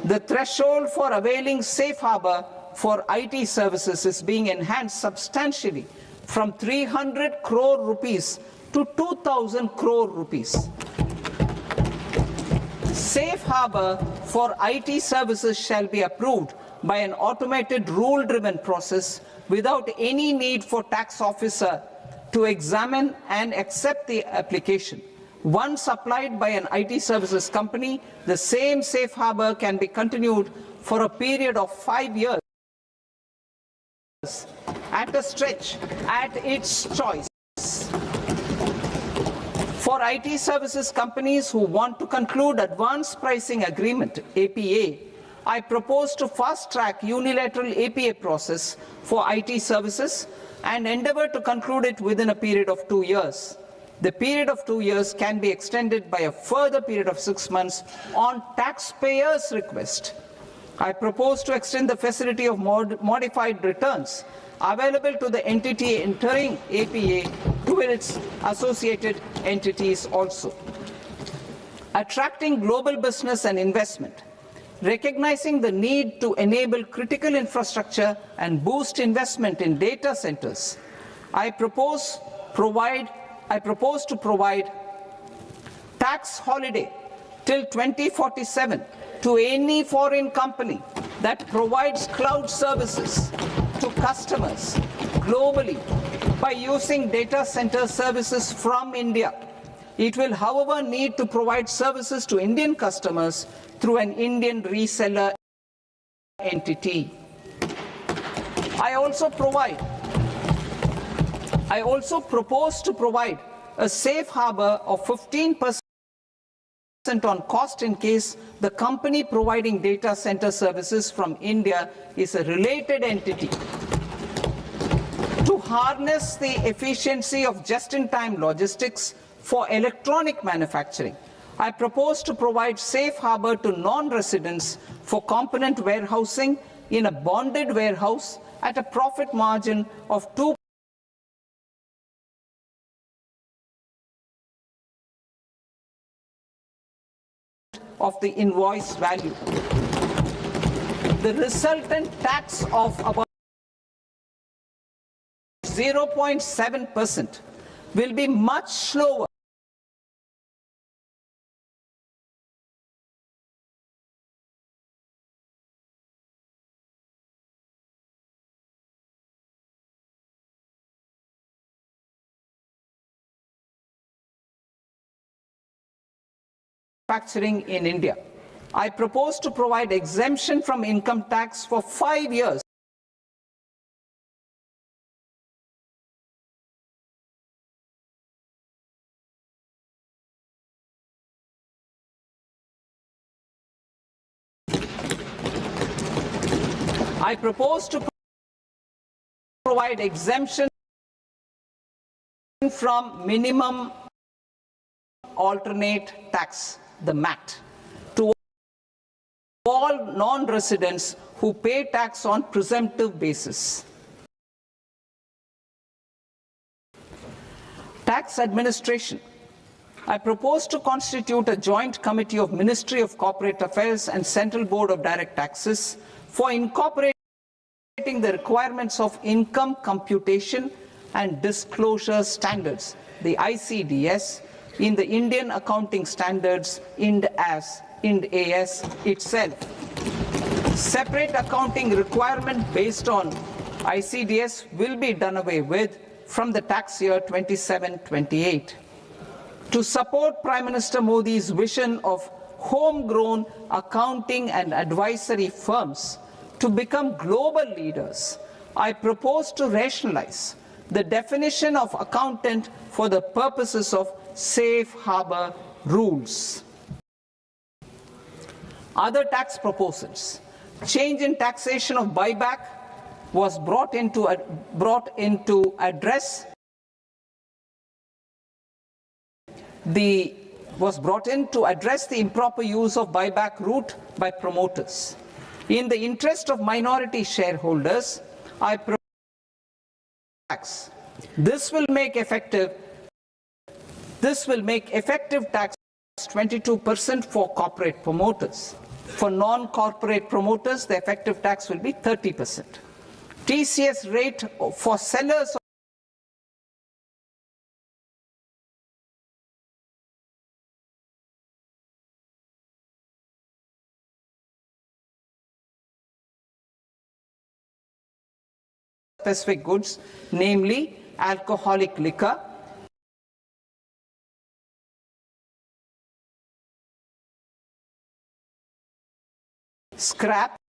Speaker 1: The threshold for availing safe harbor for IT services is being enhanced substantially from 300 crore rupees to 2,000 crore rupees. Safe harbor for IT services shall be approved by an automated rule-driven process without any need for tax officer to examine and accept the application. Once applied by an IT services company, the same safe harbor can be continued for a period of 5 years at a stretch at its choice. For IT services companies who want to conclude advanced pricing agreement, APA, I propose to fast-track unilateral APA process for IT services and endeavor to conclude it within a period of 2 years. The period of 2 years can be extended by a further period of 6 months on taxpayers' request. I propose to extend the facility of modified returns available to the entity entering APA to its associated entities also. Attracting global business and investment. Recognizing the need to enable critical infrastructure and boost investment in data centers, I propose to provide tax holiday till 2047 to any foreign company that provides cloud services to customers globally by using data center services from India. It will, however, need to provide services to Indian customers through an Indian reseller entity. I also propose to provide a safe harbor of 15% on cost in case the company providing data center services from India is a related entity. To harness the efficiency of just-in-time logistics for electronic manufacturing, I propose to provide safe harbor to non-residents for component warehousing in a bonded warehouse at a profit margin of 2% of the invoice value. The resultant tax of about 0.7% will be much slower manufacturing in India. I propose to provide exemption from income tax for 5 years I propose to provide exemption from minimum alternate tax, the MAT, to all non-residents who pay tax on presumptive basis. Tax administration. I propose to constitute a joint committee of Ministry of Corporate Affairs and Central Board of Direct Taxes for incorporating the requirements of income computation and disclosure standards, the ICDS, in the Indian Accounting Standards, IND AS itself. Separate accounting requirement based on ICDS will be done away with from the tax year 27-28. To support Prime Minister Modi's vision of homegrown accounting and advisory firms to become global leaders, I propose to rationalize the definition of accountant for the purposes of safe harbor rules. Other tax proposals. Change in taxation of buyback was brought into address the improper use of buyback route by promoters. In the interest of minority shareholders, I propose tax. This will make effective tax 22% for corporate promoters. For non-corporate promoters, the effective tax will be 30%. TCS rate for sellers specific goods, namely alcoholic liquor, scrap,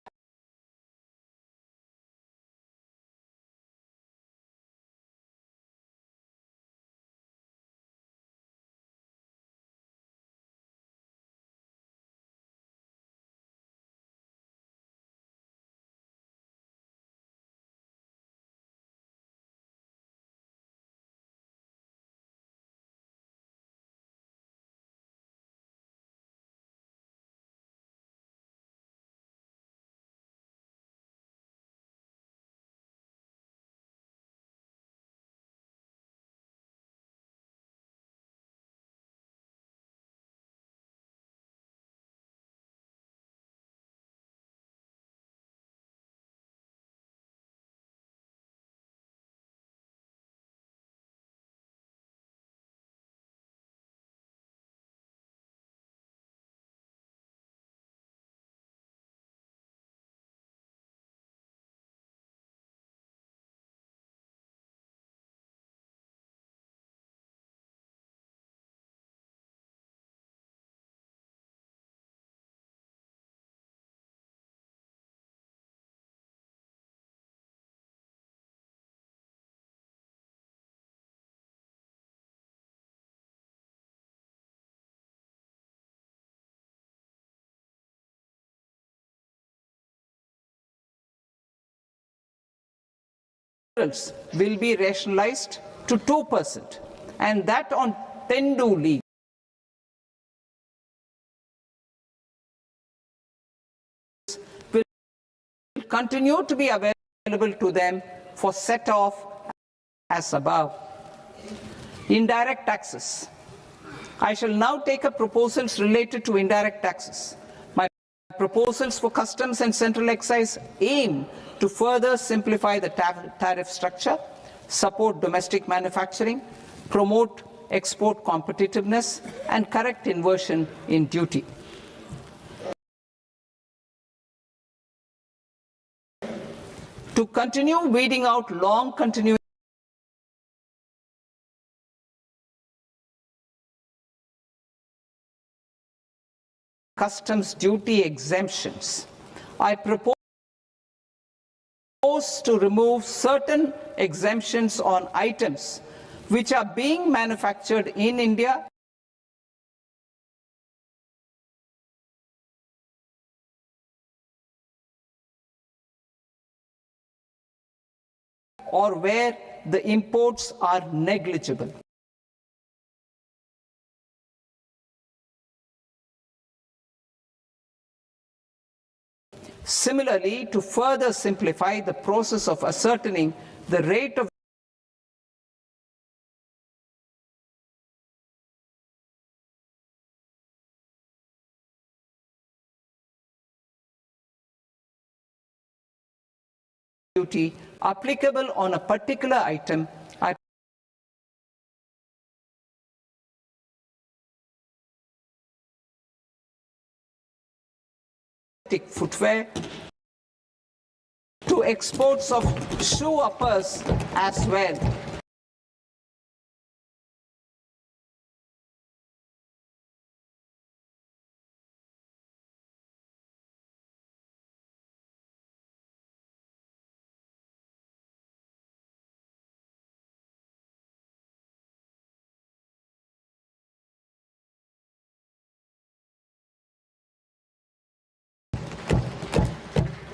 Speaker 1: will be rationalized to 2%, and that on tender leave. Will continue to be available to them for set off as above. Indirect taxes. I shall now take up proposals related to indirect taxes. My proposals for customs and central excise aim to further simplify the tariff structure, support domestic manufacturing, promote export competitiveness, and correct inversion in duty. To continue weeding out long continuing customs duty exemptions, I propose to remove certain exemptions on items which are being manufactured in India or where the imports are negligible. Similarly, to further simplify the process of ascertaining the rate of duty applicable on a particular item, I footwear to exports of shoe uppers as well.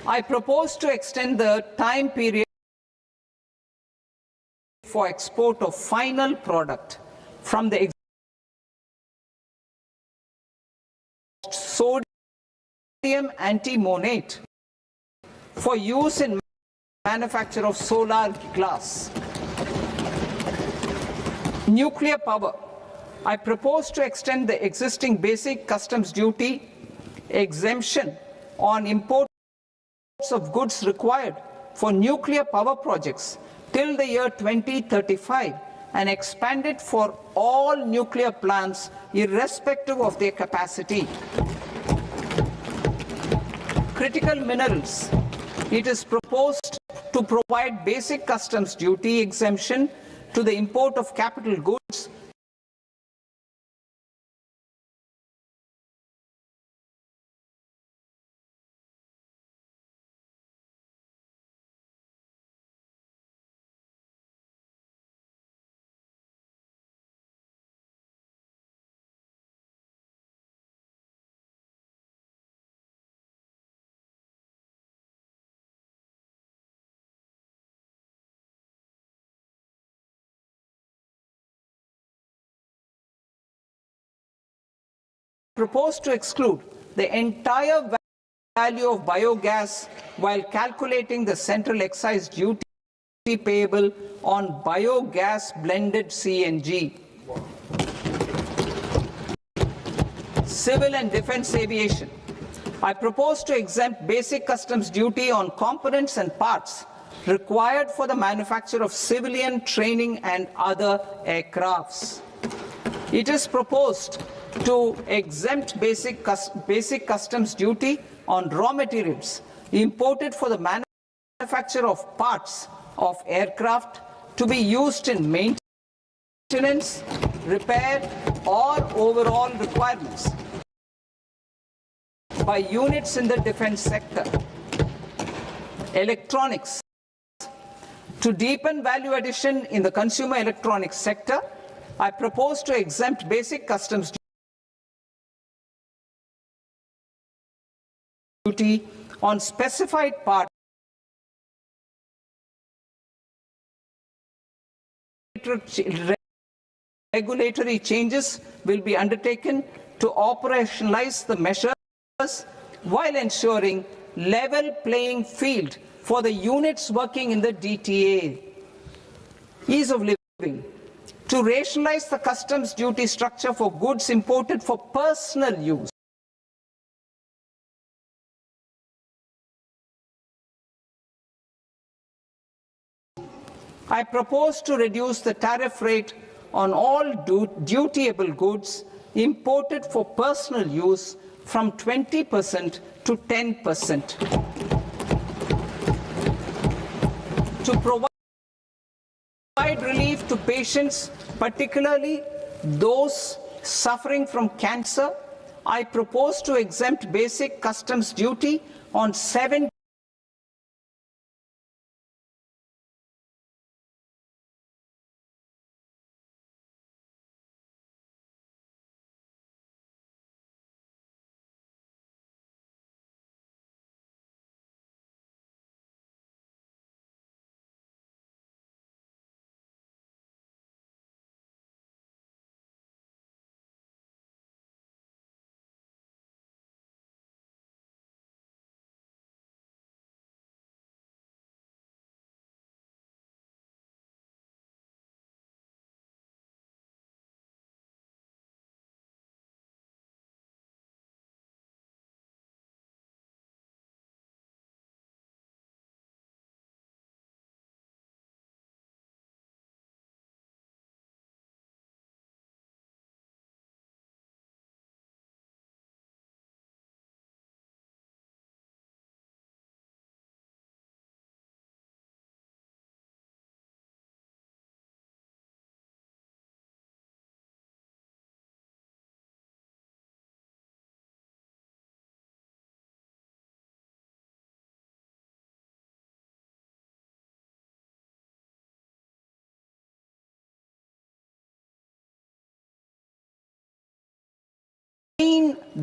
Speaker 1: I propose to extend the time period for export of final product from the sodium antimonate for use in manufacture of solar glass. Nuclear power. I propose to extend the existing basic customs duty exemption on imports of goods required for nuclear power projects till the year 2035 and expand it for all nuclear plants irrespective of their capacity. Critical minerals. It is proposed to provide basic customs duty exemption to the import of capital goods proposed to exclude the entire value of biogas while calculating the central excise duty payable on biogas blended CNG. Civil and defense aviation. I propose to exempt basic customs duty on components and parts required for the manufacture of civilian training and other aircrafts. It is proposed to exempt basic customs duty on raw materials imported for the manufacture of parts of aircraft to be used in maintenance, repair, or overall requirements by units in the defense sector. Electronics. To deepen value addition in the consumer electronics sector, I propose to exempt basic customs duty on specified parts. Regulatory changes will be undertaken to operationalize the measures while ensuring level playing field for the units working in the DTA. Ease of living. To rationalize the customs duty structure for goods imported for personal use. I propose to reduce the tariff rate on all dutiable goods imported for personal use from 20% to 10%. To provide relief to patients, particularly those suffering from cancer, I propose to exempt basic customs duty on 7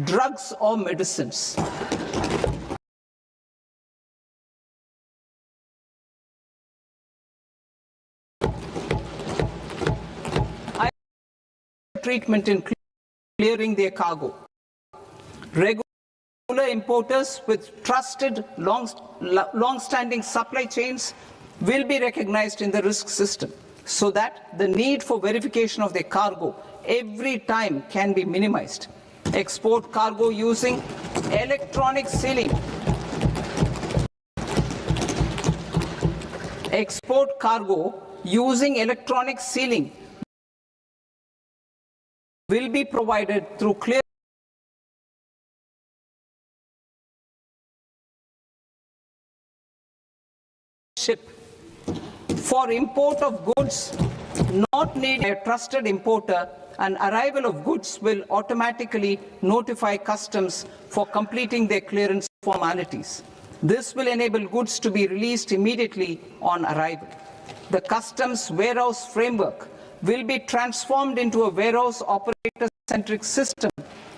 Speaker 1: drugs or medicines. Treatment in clearing their cargo. Regular importers with trusted long-standing supply chains will be recognized in the risk system so that the need for verification of their cargo every time can be minimized. Export cargo using electronic sealing. Export cargo using electronic sealing will be provided through clear ship. For import of goods not needing a trusted importer, an arrival of goods will automatically notify customs for completing their clearance formalities. This will enable goods to be released immediately on arrival. The customs warehouse framework will be transformed into a warehouse operator-centric system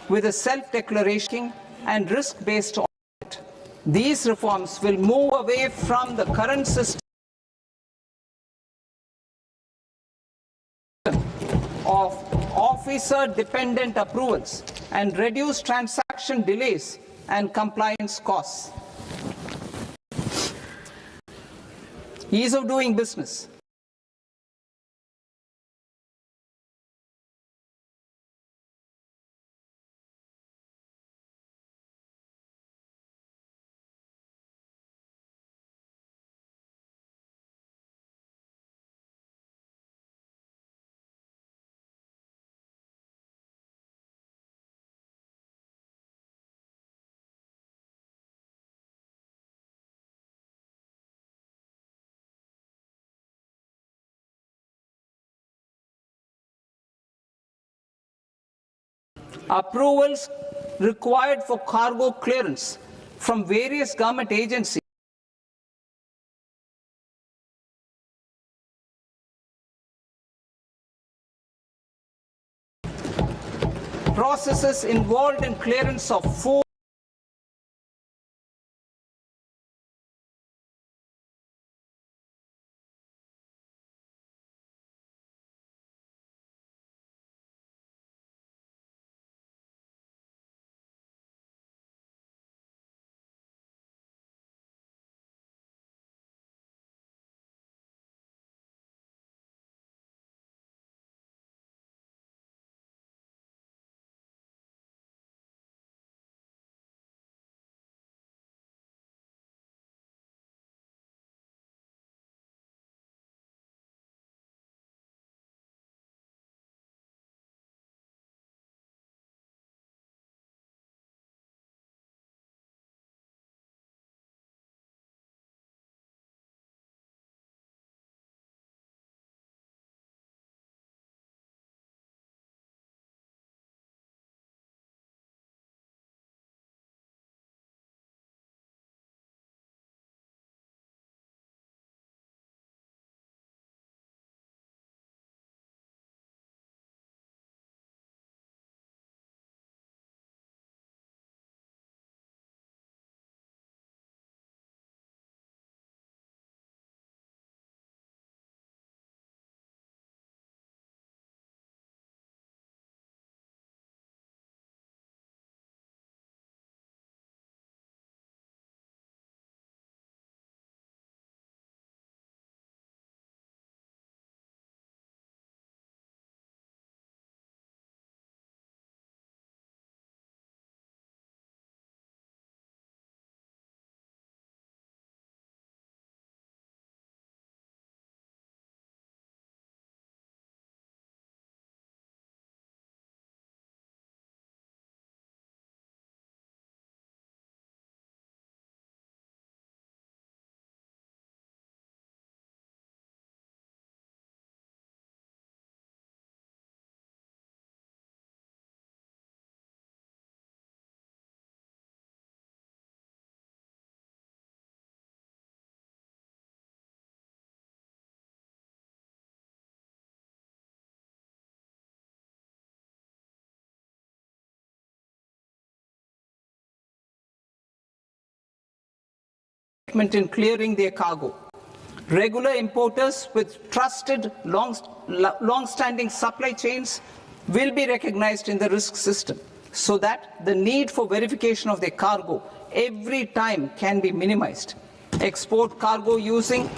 Speaker 1: with a self-declaration and risk-based audit. These reforms will move away from the current system of officer-dependent approvals and reduce transaction delays and compliance costs. Ease of doing business. Approvals required for cargo clearance from various government agencies processes involved in clearance of food, in clearing their cargo. Regular importers with trusted long-standing supply chains will be recognized in the risk system so that the need for verification of their cargo every time can be minimized. Export cargo using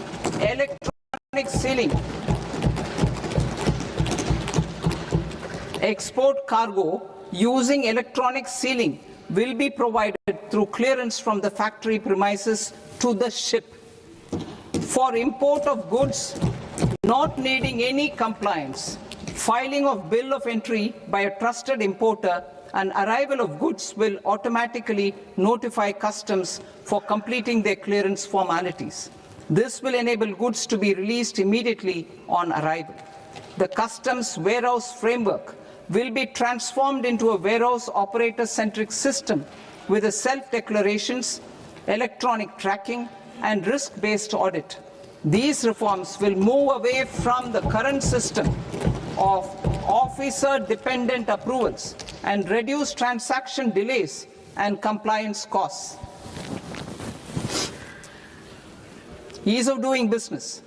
Speaker 1: electronic sealing. Export cargo using electronic sealing will be provided through clearance from the factory premises to the ship. For import of goods not needing any compliance, filing of bill of entry by a trusted importer, and arrival of goods will automatically notify customs for completing their clearance formalities. This will enable goods to be released immediately on arrival. The customs warehouse framework will be transformed into a warehouse operator-centric system with a self-declarations, electronic tracking, and risk-based audit. These reforms will move away from the current system of officer-dependent approvals and reduce transaction delays and compliance costs. Ease of doing business.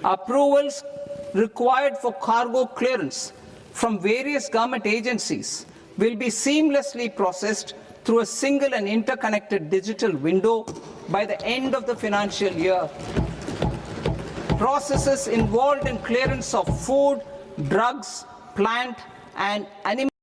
Speaker 1: Approvals required for cargo clearance from various government agencies will be seamlessly processed through a single and interconnected digital window by the end of the financial year. Processes involved in clearance of food, drugs, plant, and animal